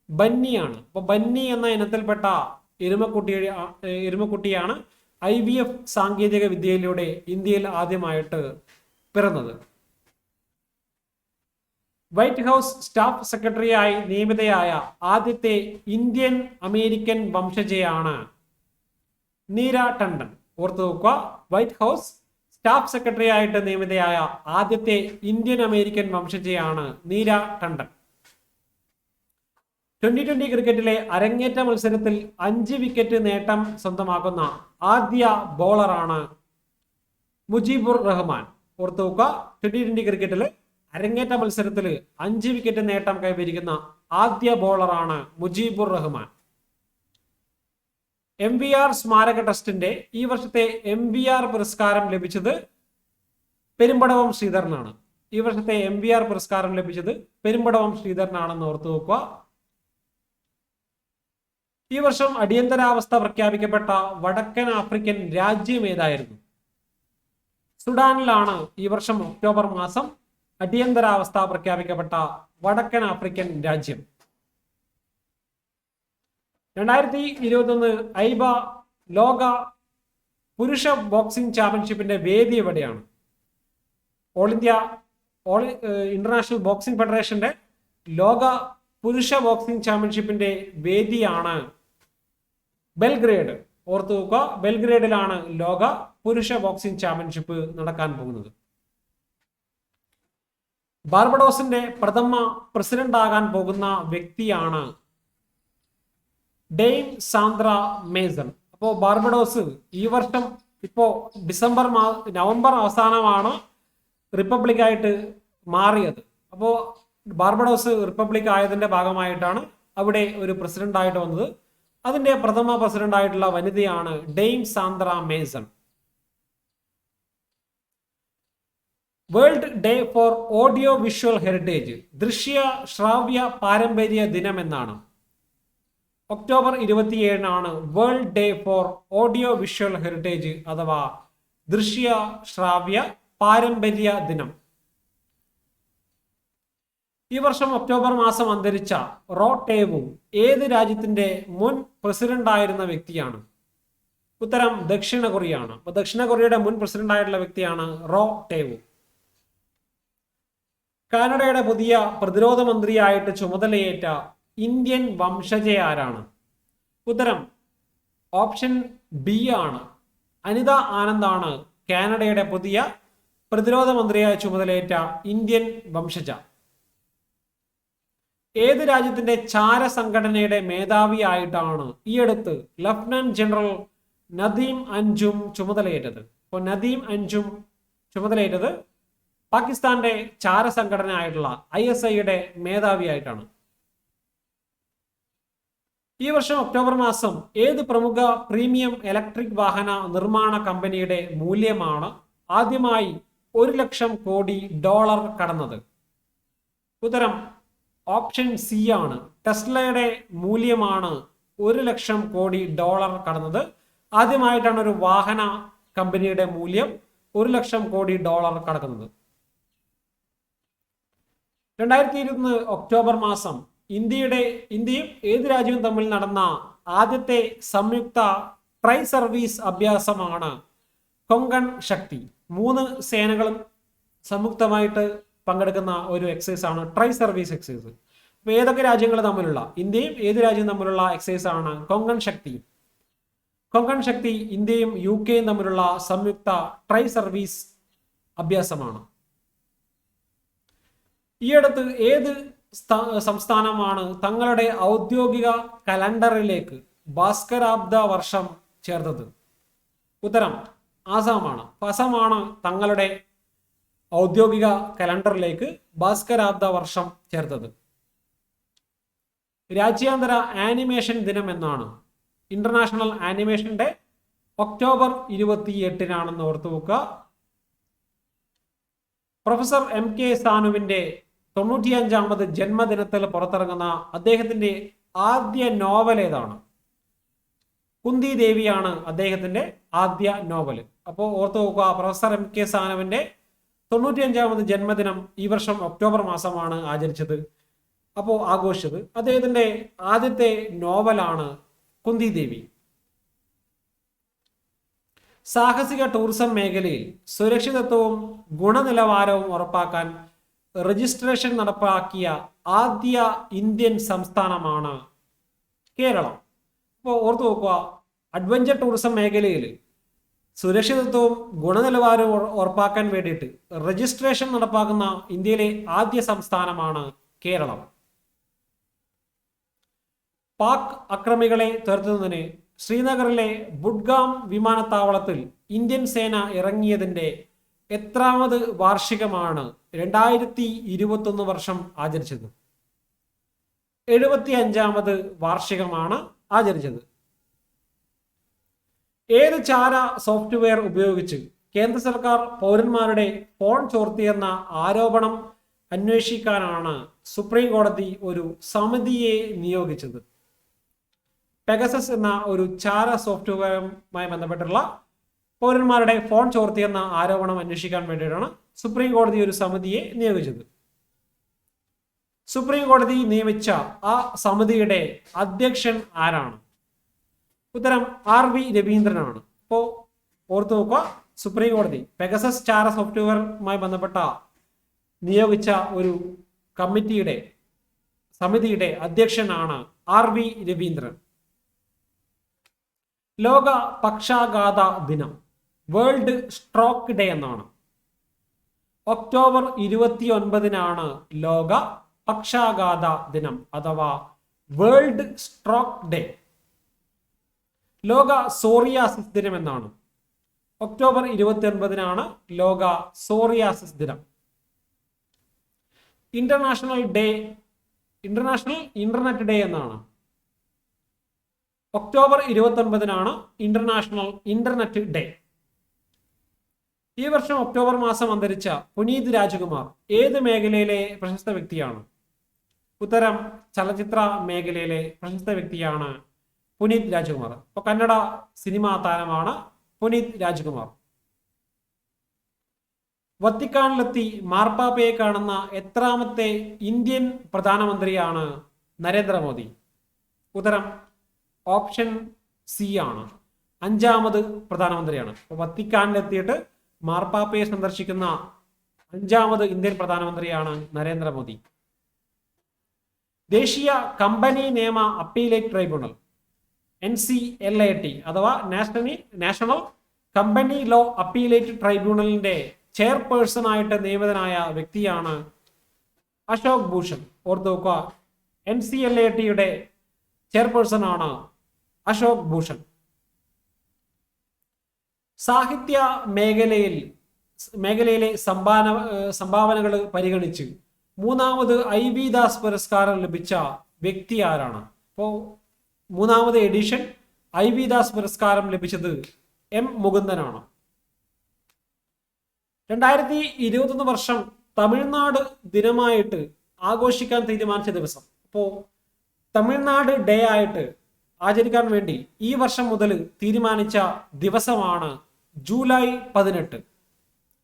ബന്നിയാണ്. അപ്പൊ ബന്നി എന്ന ഇനത്തിൽപ്പെട്ട എരുമക്കുട്ടിയാണ് IVF സാങ്കേതിക വിദ്യയിലൂടെ ഇന്ത്യയിൽ ആദ്യമായിട്ട് പിറന്നത്. വൈറ്റ് ഹൗസ് സ്റ്റാഫ് സെക്രട്ടറിയായി നിയമിതയായ ആദ്യത്തെ ഇന്ത്യൻ അമേരിക്കൻ വംശജയാണ് നീര ടണ്ടൻ. ഓർത്തു വെക്കുക, വൈറ്റ് ഹൗസ് സ്റ്റാഫ് സെക്രട്ടറി ആയിട്ട് നിയമിതയായ ആദ്യത്തെ ഇന്ത്യൻ അമേരിക്കൻ വംശജയാണ് നീര ടണ്ടൻ. 2020 ക്രിക്കറ്റിലെ അരങ്ങേറ്റ മത്സരത്തിൽ 5 വിക്കറ്റ് നേട്ടം സ്വന്തമാക്കുന്ന ആദ്യ ബോളറാണ് മുജീബുർ റഹ്മാൻ. ഓർത്തു വെക്കുക, 2020 ക്രിക്കറ്റിൽ അരങ്ങേറ്റ മത്സരത്തിൽ 5 വിക്കറ്റ് നേട്ടം കൈവരിക്കുന്ന ആദ്യ ബോളറാണ് മുജീബുർ റഹ്മാൻ. MVR സ്മാരക ട്രസ്റ്റിന്റെ ഈ വർഷത്തെ MVR പുരസ്കാരം ലഭിച്ചത് പെരുമ്പടവം ശ്രീധരനാണ്. ഈ വർഷത്തെ MVR പുരസ്കാരം ലഭിച്ചത് പെരുമ്പടവം ശ്രീധരനാണെന്ന് ഓർത്തു വെക്കുക. ഈ വർഷം അടിയന്തരാവസ്ഥ പ്രഖ്യാപിക്കപ്പെട്ട വടക്കൻ ആഫ്രിക്കൻ രാജ്യം ഏതായിരുന്നു? സുഡാനിലാണ് ഈ വർഷം ഒക്ടോബർ മാസം അടിയന്തരാവസ്ഥ പ്രഖ്യാപിക്കപ്പെട്ട വടക്കൻ ആഫ്രിക്കൻ രാജ്യം. 2021 ഐബ ലോക പുരുഷ ബോക്സിംഗ് ചാമ്പ്യൻഷിപ്പിന്റെ വേദി എവിടെയാണ്? ഇന്റർനാഷണൽ ബോക്സിംഗ് ഫെഡറേഷന്റെ ലോക പുരുഷ ബോക്സിംഗ് ചാമ്പ്യൻഷിപ്പിന്റെ വേദിയാണ് ബെൽഗ്രേഡ്. ഓർത്തു വെക്കുക, ബെൽഗ്രേഡിലാണ് ലോക പുരുഷ ബോക്സിംഗ് ചാമ്പ്യൻഷിപ്പ് നടക്കാൻ പോകുന്നത്. ബാർബഡോസിന്റെ പ്രഥമ പ്രസിഡന്റ് ആകാൻ പോകുന്ന വ്യക്തിയാണ് ഡെയ്ൻ സാന്ദ്ര മേസൺ. അപ്പോൾ ബാർബഡോസ് ഈ വർഷം നവംബർ അവസാനമാണ് റിപ്പബ്ലിക്കായിട്ട് മാറിയത്. അപ്പോൾ ബാർബഡോസ് റിപ്പബ്ലിക് ആയതിന്റെ ഭാഗമായിട്ടാണ് അവിടെ ഒരു പ്രസിഡന്റ് ആയിട്ട് വന്നത്. അതിന്റെ പ്രഥമ പ്രസിഡന്റ് ആയിട്ടുള്ള വനിതയാണ് Dame Sandra Mason. World day for audio visual heritage, ദൃശ്യ ശ്രാവ്യ പാരമ്പര്യ ദിനം എന്നാണ്. October 27 world day for audio visual heritage അഥവാ ദൃശ്യ ശ്രാവ്യ പാരമ്പര്യ ദിനം. ഈ വർഷം ഒക്ടോബർ മാസം അന്തരിച്ച റോ ടേവു ഏത് രാജ്യത്തിന്റെ മുൻ പ്രസിഡന്റ് ആയിരുന്ന വ്യക്തിയാണ്? ഉത്തരം ദക്ഷിണ കൊറിയയാണ്. അപ്പൊ ദക്ഷിണ കൊറിയയുടെ മുൻ പ്രസിഡന്റ് ആയിട്ടുള്ള വ്യക്തിയാണ് റോ ടേവു. കാനഡയുടെ പുതിയ പ്രതിരോധ മന്ത്രിയായിട്ട് ചുമതലയേറ്റ ഇന്ത്യൻ വംശജ ആരാണ്? ഉത്തരം ഓപ്ഷൻ ബി ആണ്. അനിത ആനന്ദാണ് കാനഡയുടെ പുതിയ പ്രതിരോധ മന്ത്രിയായി ചുമതലയേറ്റ ഇന്ത്യൻ വംശജ. ഏത് രാജ്യത്തിന്റെ ചാര സംഘടനയുടെ മേധാവിയായിട്ടാണ് ഈയടുത്ത് ലഫ്റ്റനന്റ് ജനറൽ നദീം അൻജും ചുമതലയേറ്റത്? അപ്പോൾ നദീം അൻജും ചുമതലയേറ്റത് പാകിസ്ഥാന്റെ ചാര സംഘടന ആയിട്ടുള്ള ISIയുടെ മേധാവിയായിട്ടാണ്. ഈ വർഷം ഒക്ടോബർ മാസം ഏത് പ്രമുഖ പ്രീമിയം ഇലക്ട്രിക് വാഹന നിർമ്മാണ കമ്പനിയുടെ മൂല്യമാണ് ആദ്യമായി $1,00,000 കോടി കടന്നത്? ഉത്തരം ഓപ്ഷൻ സി ആണ്. ടെസ്ലയുടെ മൂല്യമാണ് $1,00,000 കോടി കടന്നത്. ആദ്യമായിട്ടാണ് ഒരു വാഹന കമ്പനിയുടെ മൂല്യം $1,00,000 കോടി കടക്കുന്നത്. 2020 ഒക്ടോബർ മാസം ഇന്ത്യയും ഏത് രാജ്യവും തമ്മിൽ നടന്ന ആദ്യത്തെ സംയുക്ത ട്രൈ സർവീസ് അഭ്യാസമാണ് കൊങ്കൺ ശക്തി. 3 സേനകളും സംയുക്തമായിട്ട് പങ്കെടുക്കുന്ന ഒരു എക്സസൈസ് ആണ് ട്രൈ സർവീസ് എക്സസൈസ്. അപ്പൊ ഏതൊക്കെ രാജ്യങ്ങൾ തമ്മിലുള്ള, ഇന്ത്യയും ഏത് രാജ്യവും തമ്മിലുള്ള എക്സസൈസ് ആണ് കൊങ്കൺ ശക്തി? കൊങ്കൺ ശക്തി ഇന്ത്യയും UK തമ്മിലുള്ള സംയുക്ത ട്രൈ സർവീസ് അഭ്യാസമാണ്. ഈയടുത്ത് ഏത് സംസ്ഥാനമാണ് തങ്ങളുടെ ഔദ്യോഗിക കലണ്ടറിലേക്ക് ഭാസ്കരാബ്ദ വർഷം ചേർത്തത്? ഉത്തരം ആസാമാണ്. ആസാമാണ് തങ്ങളുടെ ഔദ്യോഗിക കലണ്ടറിലേക്ക് ഭാസ്കരാബ്ദ വർഷം ചേർത്തത്. രാജ്യാന്തര ആനിമേഷൻ ദിനം എന്നാണ്? ഇന്റർനാഷണൽ ആനിമേഷൻ ഡേ ഒക്ടോബർ 28 ഓർത്തു വെക്കുക. പ്രൊഫസർ MK സാനുവിന്റെ 95ാമത് ജന്മദിനത്തിൽ പുറത്തിറങ്ങുന്ന അദ്ദേഹത്തിന്റെ ആദ്യ നോവൽ ഏതാണ്? കുന്തി ദേവിയാണ് അദ്ദേഹത്തിന്റെ ആദ്യ നോവൽ. അപ്പോൾ ഓർത്തു നോക്കുക, പ്രൊഫസർ MK സാനുവിന്റെ 95ാമത് ജന്മദിനം ഈ വർഷം ഒക്ടോബർ മാസമാണ് ആഘോഷിച്ചത്. അദ്ദേഹത്തിന്റെ ആദ്യത്തെ നോവലാണ് കുന്തി ദേവി. സാഹസിക ടൂറിസം മേഖലയിൽ സുരക്ഷിതത്വവും ഗുണനിലവാരവും ഉറപ്പാക്കാൻ രജിസ്ട്രേഷൻ നടപ്പാക്കിയ ആദ്യ ഇന്ത്യൻ സംസ്ഥാനമാണ് കേരളം. അപ്പോൾ ഓർത്തു നോക്കുക, അഡ്വഞ്ചർ ടൂറിസം മേഖലയിൽ സുരക്ഷിതത്വവും ഗുണനിലവാരവും ഉറപ്പാക്കാൻ വേണ്ടിയിട്ട് രജിസ്ട്രേഷൻ നടപ്പാക്കുന്ന ഇന്ത്യയിലെ ആദ്യ സംസ്ഥാനമാണ് കേരളം. പാക് അക്രമികളെ തുരത്തുന്നതിന് ശ്രീനഗറിലെ ബുഡ്ഗാം വിമാനത്താവളത്തിൽ ഇന്ത്യൻ സേന ഇറങ്ങിയതിന്റെ എത്രാമത് വാർഷികമാണ് 2021 വർഷം ആചരിച്ചത്? 75ാമത് വാർഷികമാണ് ആചരിച്ചത്. ഏത് ചാര സോഫ്റ്റ്വെയർ ഉപയോഗിച്ച് കേന്ദ്ര സർക്കാർ പൗരന്മാരുടെ ഫോൺ ചോർത്തിയെന്ന ആരോപണം അന്വേഷിക്കാനാണ് സുപ്രീം കോടതി ഒരു സമിതിയെ നിയോഗിച്ചത്? പെഗസസ് എന്ന ഒരു ചാര സോഫ്റ്റ്വെയറുമായി ബന്ധപ്പെട്ടുള്ള പൗരന്മാരുടെ ഫോൺ ചോർത്തിയെന്ന ആരോപണം അന്വേഷിക്കാൻ വേണ്ടിയിട്ടാണ് സുപ്രീം കോടതി ഒരു സമിതിയെ നിയോഗിച്ചത്. സുപ്രീം കോടതി നിയമിച്ച ആ സമിതിയുടെ അധ്യക്ഷൻ ആരാണ്? ഉത്തരം RV രവീന്ദ്രനാണ്. അപ്പോൾ ഓർത്തു നോക്കുക, സുപ്രീം കോടതി പെഗസസ് ചാര സോഫ്റ്റ്വെയറുമായി ബന്ധപ്പെട്ട നിയോഗിച്ച ഒരു സമിതിയുടെ അധ്യക്ഷനാണ് RV രവീന്ദ്രൻ. ലോക പക്ഷാഘാത ദിനം വേൾഡ് സ്ട്രോക്ക് ഡേ എന്നാണ്. ഒക്ടോബർ 29 ലോക പക്ഷാഘാത ദിനം അഥവാ വേൾഡ് സ്ട്രോക്ക് ഡേ. ലോക സോറിയാസിസ് ദിനം എന്നാണ്. ഒക്ടോബർ 29 ലോക സോറിയാസിസ് ദിനം. ഇന്റർനാഷണൽ ഇന്റർനെറ്റ് ഡേ എന്നാണ്. October 29 international internet day. ഈ വർഷം ഒക്ടോബർ മാസം അന്തരിച്ച പുനീത് രാജ്കുമാർ ഏത് മേഖലയിലെ പ്രശസ്ത വ്യക്തിയാണ്? ഉത്തരം ചലച്ചിത്ര മേഖലയിലെ പ്രശസ്ത വ്യക്തിയാണ് പുനീത് രാജ്കുമാർ. അപ്പോൾ കന്നഡ സിനിമാ താരമാണ് പുനീത് രാജ്കുമാർ. വത്തിക്കാനിലെത്തി മാർപ്പാപ്പയെ കാണുന്ന എത്രാമത്തെ ഇന്ത്യൻ പ്രധാനമന്ത്രിയാണ് നരേന്ദ്രമോദി? ഉത്തരം ഓപ്ഷൻ സി ആണ്, 5ാമത് പ്രധാനമന്ത്രിയാണ്. അപ്പോൾ വത്തിക്കാനിലെത്തിയിട്ട് മാർപ്പാപ്പയെ സന്ദർശിക്കുന്ന 5ാമത് ഇന്ത്യൻ പ്രധാനമന്ത്രിയാണ് നരേന്ദ്രമോദി. ദേശീയ കമ്പനി നിയമ അപ്പീലേറ്റ് ട്രൈബ്യൂണൽ NCLAT അഥവാ national company law appellate ട്രൈബ്യൂണലിന്റെ chairperson ആയിട്ട് നിയമിതനായ വ്യക്തിയാണ് അശോക് ഭൂഷൺ. ഓർത്തു നോക്കുക, NCLAT ചെയർപേഴ്സൺ ആണ് അശോക് ഭൂഷൺ. സാഹിത്യ മേഖലയിലെ സംഭാവനകൾ പരിഗണിച്ച് 3ാമത് IV ദാസ് പുരസ്കാരം ലഭിച്ച വ്യക്തി ആരാണ്? അപ്പോൾ 3ാമത് എഡിഷൻ IV ദാസ് പുരസ്കാരം ലഭിച്ചത് M മുകുന്ദനാണ്. 2021 വർഷം തമിഴ്നാട് ദിനമായിട്ട് ആഘോഷിക്കാൻ തീരുമാനിച്ച ദിവസം, അപ്പോൾ തമിഴ്നാട് ഡേ ആയിട്ട് ആചരിക്കാൻ വേണ്ടി ഈ വർഷം മുതൽ തീരുമാനിച്ച ദിവസമാണ് ജൂലൈ 18.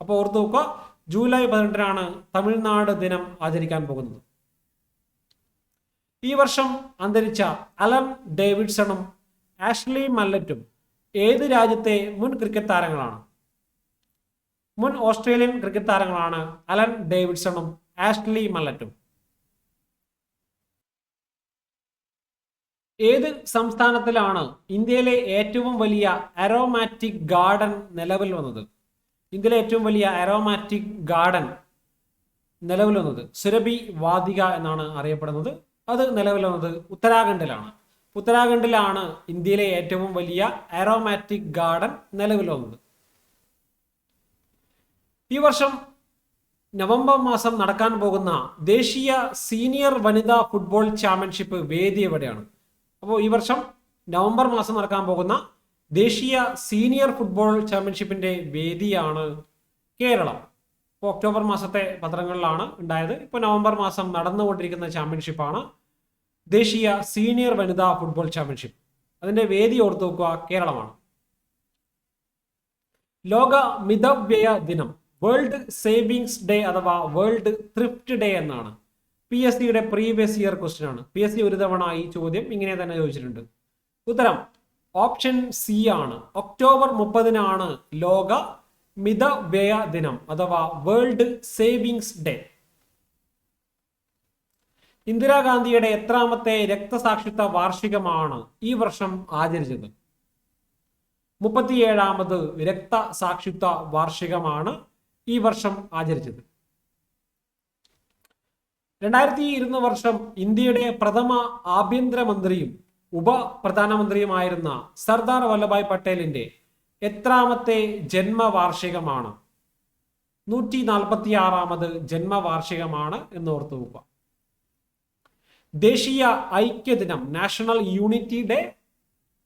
അപ്പോൾ ഓർത്തു നോക്കുക, ജൂലൈ 18 തമിഴ്നാട് ദിനം ആചരിക്കാൻ പോകുന്നത്. ഈ വർഷം അന്തരിച്ച അലൻ ഡേവിഡ്സണും ആഷ്ലി മല്ലറ്റും ഏത് രാജ്യത്തെ മുൻ ക്രിക്കറ്റ് താരങ്ങളാണ്? മുൻ ഓസ്ട്രേലിയൻ ക്രിക്കറ്റ് താരങ്ങളാണ് അലൻ ഡേവിഡ്സണും ആഷ്ലി മല്ലറ്റും. ഏത് സംസ്ഥാനത്തിലാണ് ഇന്ത്യയിലെ ഏറ്റവും വലിയ അരോമാറ്റിക് ഗാർഡൻ നിലവിൽ വന്നത്? ഇന്ത്യയിലെ ഏറ്റവും വലിയ അരോമാറ്റിക് ഗാർഡൻ നിലവിൽ വന്നത് സുരഭി വാദിക എന്നാണ് അറിയപ്പെടുന്നത്. അത് നിലവിൽ വന്നത് ഉത്തരാഖണ്ഡിലാണ്. ഉത്തരാഖണ്ഡിലാണ് ഇന്ത്യയിലെ ഏറ്റവും വലിയ അരോമാറ്റിക് ഗാർഡൻ നിലവിൽ വന്നത്. ഈ വർഷം നവംബർ മാസം നടക്കാൻ പോകുന്ന ദേശീയ സീനിയർ വനിതാ ഫുട്ബോൾ ചാമ്പ്യൻഷിപ്പ് വേദി എവിടെയാണ്? അപ്പോൾ ഈ വർഷം നവംബർ മാസം നടക്കാൻ പോകുന്ന ദേശീയ സീനിയർ ഫുട്ബോൾ ചാമ്പ്യൻഷിപ്പിന്റെ വേദിയാണ് കേരളം. ഇപ്പോൾ ഒക്ടോബർ മാസത്തെ പത്രങ്ങളിലാണ് ഉണ്ടായത്. ഇപ്പോൾ നവംബർ മാസം നടന്നുകൊണ്ടിരിക്കുന്ന ചാമ്പ്യൻഷിപ്പാണ് ദേശീയ സീനിയർ വനിതാ ഫുട്ബോൾ ചാമ്പ്യൻഷിപ്പ്. അതിന്റെ വേദി ഓർത്തു നോക്കുക, കേരളമാണ്. ലോക മിതവ്യയ ദിനം വേൾഡ് സേവിങ്സ് ഡേ അഥവാ വേൾഡ് ത്രിഫ്റ്റ് ഡേ എന്നാണ്. PSCയുടെ പ്രീവിയസ് ഇയർ ക്വസ്റ്റ്യൻ ആണ്. PSC ഒരു തവണ ഈ ചോദ്യം ഇങ്ങനെ തന്നെ ചോദിച്ചിട്ടുണ്ട്. ഉത്തരം ഓപ്ഷൻ സി ആണ്. ഒക്ടോബർ 30 ലോക മിതവ്യയ ദിനം അഥവാ വേൾഡ് സേവിങ്സ് ഡേ. ഇന്ദിരാഗാന്ധിയുടെ എത്രാമത്തെ രക്തസാക്ഷിത്വ വാർഷികമാണ് ഈ വർഷം ആചരിച്ചത്? 37ാമത് രക്തസാക്ഷിത്വ വാർഷികമാണ് ഈ വർഷം ആചരിച്ചത്. 2020 വർഷം ഇന്ത്യയുടെ പ്രഥമ ആഭ്യന്തരമന്ത്രിയും ഉപപ്രധാനമന്ത്രിയുമായിരുന്ന സർദാർ വല്ലഭായ് പട്ടേലിന്റെ എത്രാമത്തെ ജന്മവാർഷികമാണ്? 146ാമത് ജന്മവാർഷികമാണ് എന്ന് ഓർത്തു നോക്കുക. ദേശീയ ഐക്യദിനം നാഷണൽ യൂണിറ്റി ഡേ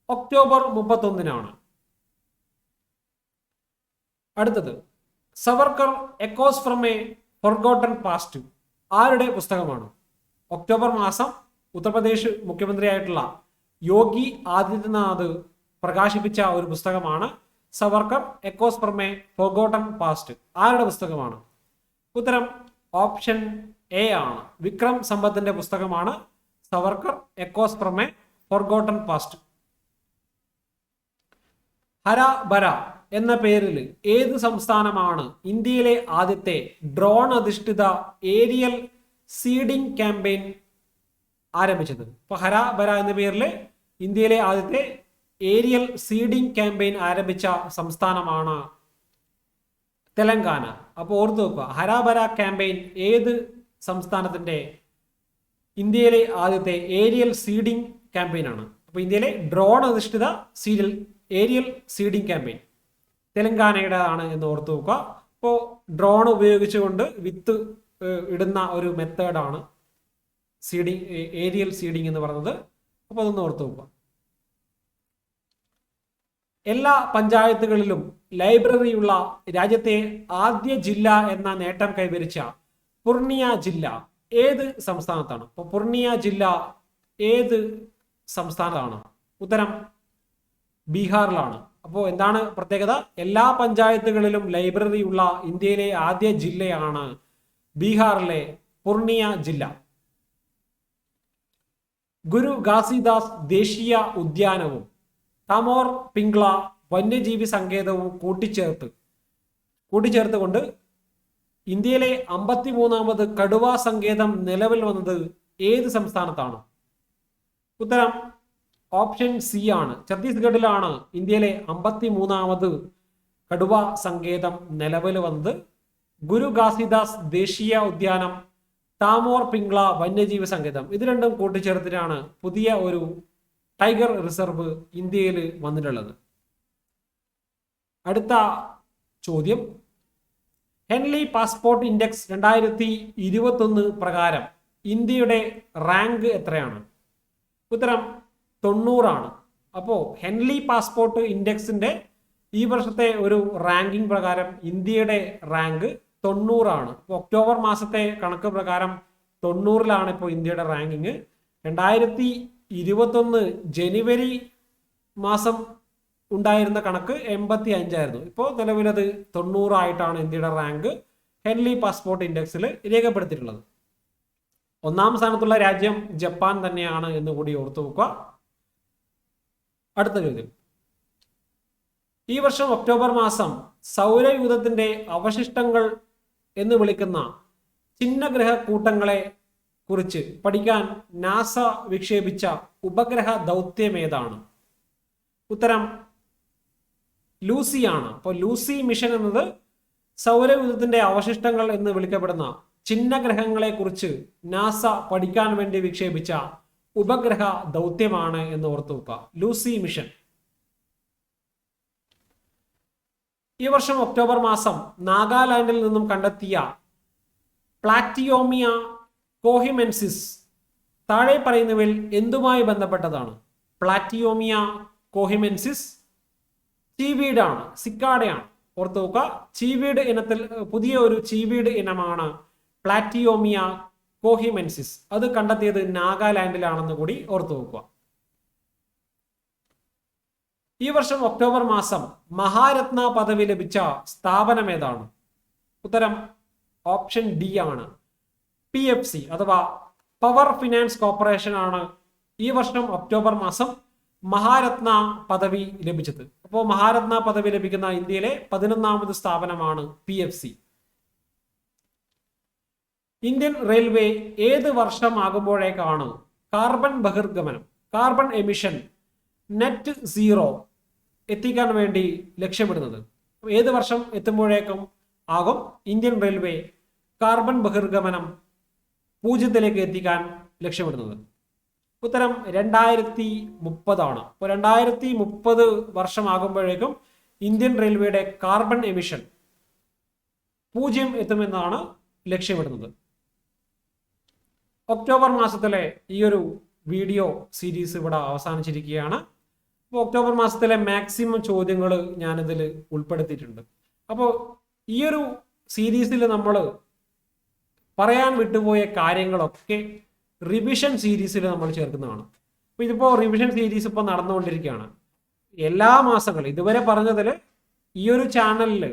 ഒക്ടോബർ 31. അടുത്തത് Savarkar echoes from a forgotten past ആരുടെ പുസ്തകമാണ്? ഒക്ടോബർ മാസം ഉത്തർപ്രദേശ് മുഖ്യമന്ത്രിയായിട്ടുള്ള യോഗി ആദിത്യനാഥ് പ്രകാശിപ്പിച്ച ഒരു പുസ്തകമാണ് Savarkar echoes from a forgotten past. ആരുടെ പുസ്തകമാണ്? ഉത്തരം ഓപ്ഷൻ എ ആണ്. വിക്രം സമ്പത്തിന്റെ പുസ്തകമാണ് Savarkar echoes from a forgotten past. Hara Bara എന്ന പേരിൽ ഏത് സംസ്ഥാനമാണ് ഇന്ത്യയിലെ ആദ്യത്തെ ഡ്രോൺ അധിഷ്ഠിത ഏരിയൽ സീഡിംഗ് ക്യാമ്പയിൻ ആരംഭിച്ചത്? ഇപ്പൊ ഹര ബര എന്ന പേരിൽ ഇന്ത്യയിലെ ആദ്യത്തെ ഏരിയൽ സീഡിംഗ് ക്യാമ്പയിൻ ആരംഭിച്ച സംസ്ഥാനമാണ് തെലങ്കാന. അപ്പോൾ ഓർത്തു നോക്കുക, ഹരാബര ക്യാമ്പയിൻ ഏത് സംസ്ഥാനത്തിന്റെ ഇന്ത്യയിലെ ആദ്യത്തെ ഏരിയൽ സീഡിംഗ് ക്യാമ്പയിൻ ആണ്? അപ്പോൾ ഇന്ത്യയിലെ ഡ്രോൺ അധിഷ്ഠിത ഏരിയൽ സീഡിംഗ് ക്യാമ്പയിൻ തെലങ്കാനയുടെ ആണ് എന്ന് ഓർത്തു നോക്കുക. അപ്പോൾ ഡ്രോൺ ഉപയോഗിച്ചുകൊണ്ട് വിത്ത് ഇടുന്ന ഒരു മെത്തേഡാണ് ഏരിയൽ സീഡിംഗ് എന്ന് പറയുന്നത്. അപ്പോൾ അതൊന്ന് ഓർത്തു നോക്കുക. എല്ലാ പഞ്ചായത്തുകളിലും ലൈബ്രറിയുള്ള രാജ്യത്തെ ആദ്യ ജില്ല എന്ന നേട്ടം കൈവരിച്ച പൂർണിയ ജില്ല ഏത് സംസ്ഥാനത്താണ്? അപ്പോൾ പൂർണിയ ജില്ല ഏത് സംസ്ഥാനത്താണ്? ഉത്തരം ബീഹാറിലാണ്. അപ്പോൾ എന്താണ് പ്രത്യേകത? എല്ലാ പഞ്ചായത്തുകളിലും ലൈബ്രറി ഉള്ള ഇന്ത്യയിലെ ആദ്യ ജില്ലയാണ് ബീഹാറിലെ പൂർണിയ ജില്ല. ഗുരു ഘാസിദാസ് ദേശീയ ഉദ്യാനവും തമോർ പിംഗ്ല വന്യജീവി സങ്കേതവും കൂട്ടിച്ചേർത്തുകൊണ്ട് ഇന്ത്യയിലെ 53ാമത് കടുവ സങ്കേതം നിലവിൽ വന്നത് ഏത് സംസ്ഥാനത്താണ്? ഉത്തരം ഓപ്ഷൻ സി ആണ്. ഛത്തീസ്ഗഡിലാണ് ഇന്ത്യയിലെ 53ാമത് കടുവ സങ്കേതം നിലവിൽ വന്നത്. ഗുരു ഘാസിദാസ് ദേശീയ ഉദ്യാനം, താമോർ പിംഗ്ല വന്യജീവി സങ്കേതം, ഇത് രണ്ടും കൂട്ടിച്ചേർത്തിട്ടാണ് പുതിയ ഒരു ടൈഗർ റിസർവ് ഇന്ത്യയിൽ വന്നിട്ടുള്ളത്. അടുത്ത ചോദ്യം, ഹെൻലി പാസ്പോർട്ട് ഇൻഡെക്സ് 2021 പ്രകാരം ഇന്ത്യയുടെ റാങ്ക് എത്രയാണ്? ഉത്തരം 90 ആണ്. അപ്പോൾ ഹെൻലി പാസ്പോർട്ട് ഇൻഡെക്സിന്റെ ഈ വർഷത്തെ ഒരു റാങ്കിംഗ് പ്രകാരം ഇന്ത്യയുടെ റാങ്ക് 90 ആണ്. ഇപ്പോൾ ഒക്ടോബർ മാസത്തെ കണക്ക് പ്രകാരം 90ലാണ് ഇപ്പോൾ ഇന്ത്യയുടെ റാങ്കിങ്. 2021 ജനുവരി മാസം ഉണ്ടായിരുന്ന കണക്ക് 85 ആയിരുന്നു. ഇപ്പോൾ നിലവിലത് 90 ആയിട്ടാണ് ഇന്ത്യയുടെ റാങ്ക് ഹെൻലി പാസ്പോർട്ട് ഇൻഡെക്സിൽ രേഖപ്പെടുത്തിയിട്ടുള്ളത്. 1ാം സ്ഥാനത്തുള്ള രാജ്യം ജപ്പാൻ തന്നെയാണ് എന്ന് കൂടി ഓർത്തു വെക്കുക. അടുത്ത ചോദ്യം, ഈ വർഷം ഒക്ടോബർ മാസം സൗരയൂഥത്തിന്റെ അവശിഷ്ടങ്ങൾ എന്ന് വിളിക്കുന്ന ചിഹ്നഗ്രഹ കൂട്ടങ്ങളെ കുറിച്ച് പഠിക്കാൻ നാസ വിക്ഷേപിച്ച ഉപഗ്രഹ ദൗത്യം ഏതാണ്? ഉത്തരം ലൂസിയാണ്. അപ്പോൾ ലൂസി മിഷൻ എന്നത് സൗരയൂഥത്തിന്റെ അവശിഷ്ടങ്ങൾ എന്ന് വിളിക്കപ്പെടുന്ന ചിഹ്നഗ്രഹങ്ങളെ കുറിച്ച് നാസ പഠിക്കാൻ വേണ്ടി വിക്ഷേപിച്ച ഉപഗ്രഹ ദൗത്യമാണ് എന്ന് ഓർത്തു വെക്കുക, ലൂസി മിഷൻ. ഈ വർഷം ഒക്ടോബർ മാസം നാഗാലാൻഡിൽ നിന്നും കണ്ടെത്തിയ പ്ലാറ്റിയോമിയ കോഹിമെൻസിസ് താഴെ പറയുന്നവയിൽ എന്തുമായി ബന്ധപ്പെട്ടതാണ്? പ്ലാറ്റിയോമിയ കോഹിമെൻസിസ് ചീവീഡാണ്, സിക്കാഡയാണ്. ഓർത്തു നോക്കുക, ചീവീഡ് ഇനത്തിൽ പുതിയ ഒരു ചീവീഡ് ഇനമാണ് പ്ലാറ്റിയോമിയ കോഹിമെൻസിസ്. അത് കണ്ടെത്തിയത് നാഗാലാൻഡിലാണെന്ന് കൂടി ഓർത്തു നോക്കുക. ഈ വർഷം ഒക്ടോബർ മാസം മഹാരത്ന പദവി ലഭിച്ച സ്ഥാപനം ഏതാണ്? ഉത്തരം ഓപ്ഷൻ ഡി ആണ്. PFC അഥവാ പവർ ഫിനാൻസ് കോർപ്പറേഷൻ ആണ് ഈ വർഷം ഒക്ടോബർ മാസം മഹാരത്ന പദവി ലഭിച്ചത്. അപ്പോൾ മഹാരത്ന പദവി ലഭിക്കുന്ന ഇന്ത്യയിലെ 11ാമത് സ്ഥാപനമാണ് PFC. ഇന്ത്യൻ റെയിൽവേ ഏത് വർഷമാകുമ്പോഴേക്കാണ് കാർബൺ ബഹിർഗമനം, കാർബൺ എമിഷൻ നെറ്റ് സീറോ എത്തിക്കാൻ വേണ്ടി ലക്ഷ്യമിടുന്നത്? ഏത് വർഷം എത്തുമ്പോഴേക്കും ആകും ഇന്ത്യൻ റെയിൽവേ കാർബൺ ബഹിർഗമനം 0 എത്തിക്കാൻ ലക്ഷ്യമിടുന്നത്? ഉത്തരം 2030 ആണ്. അപ്പോൾ 2030 വർഷമാകുമ്പോഴേക്കും ഇന്ത്യൻ റെയിൽവേയുടെ കാർബൺ എമിഷൻ 0 എത്തുമെന്നാണ് ലക്ഷ്യമിടുന്നത്. ഒക്ടോബർ മാസത്തിലെ ഈ ഒരു വീഡിയോ സീരീസ് ഇവിടെ അവസാനിച്ചിരിക്കുകയാണ്. അപ്പോൾ ഒക്ടോബർ മാസത്തിലെ മാക്സിമം ചോദ്യങ്ങൾ ഞാനിതിൽ ഉൾപ്പെടുത്തിയിട്ടുണ്ട്. അപ്പോൾ ഈ ഒരു സീരീസിൽ നമ്മൾ പറയാൻ വിട്ടുപോയ കാര്യങ്ങളൊക്കെ റിവിഷൻ സീരീസിൽ നമ്മൾ ചേർക്കുന്നതാണ്. അപ്പോൾ ഇതിപ്പോൾ റിവിഷൻ സീരീസ് ഇപ്പോൾ നടന്നുകൊണ്ടിരിക്കുകയാണ്. എല്ലാ മാസങ്ങളും ഇതുവരെ പറഞ്ഞതിൽ ഈ ഒരു ചാനലിൽ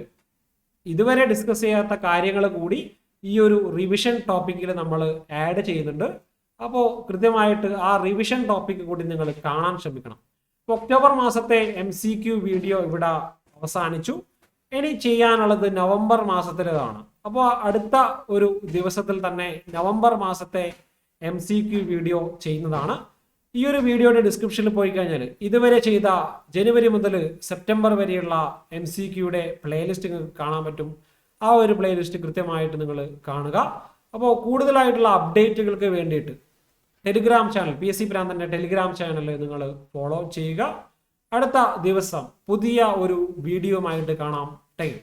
ഇതുവരെ ഡിസ്കസ് ചെയ്യാത്ത കാര്യങ്ങൾ കൂടി ഈ ഒരു റിവിഷൻ ടോപ്പിക്കിൽ നമ്മൾ ആഡ് ചെയ്യുന്നുണ്ട്. അപ്പോൾ കൃത്യമായിട്ട് ആ റിവിഷൻ ടോപ്പിക്ക് കൂടി നിങ്ങൾ കാണാൻ ശ്രമിക്കണം. അപ്പോൾ ഒക്ടോബർ മാസത്തെ MCQ വീഡിയോ ഇവിടെ അവസാനിച്ചു. ഇനി ചെയ്യാനുള്ളത് നവംബർ മാസത്തിലേതാണ്. അപ്പോൾ അടുത്ത ഒരു ദിവസത്തിൽ തന്നെ നവംബർ മാസത്തെ MCQ വീഡിയോ ചെയ്യുന്നതാണ്. ഈ ഒരു വീഡിയോയുടെ ഡിസ്ക്രിപ്ഷനിൽ പോയി കഴിഞ്ഞാൽ ഇതുവരെ ചെയ്ത ജനുവരി മുതൽ സെപ്റ്റംബർ വരെയുള്ള MCQയുടെ പ്ലേലിസ്റ്റ് നിങ്ങൾക്ക് കാണാൻ പറ്റും. ആ ഒരു പ്ലേലിസ്റ്റ് കൃത്യമായിട്ട് നിങ്ങൾ കാണുക. അപ്പോൾ കൂടുതലായിട്ടുള്ള അപ്ഡേറ്റുകൾക്ക് വേണ്ടിയിട്ട് ടെലിഗ്രാം ചാനൽ PSC ഭ്രാന്തന്റെ ടെലിഗ്രാം ചാനൽ നിങ്ങൾ ഫോളോ ചെയ്യുക. അടുത്ത ദിവസം പുതിയ ഒരു വീഡിയോയുമായിട്ട് കാണാം. ടൈം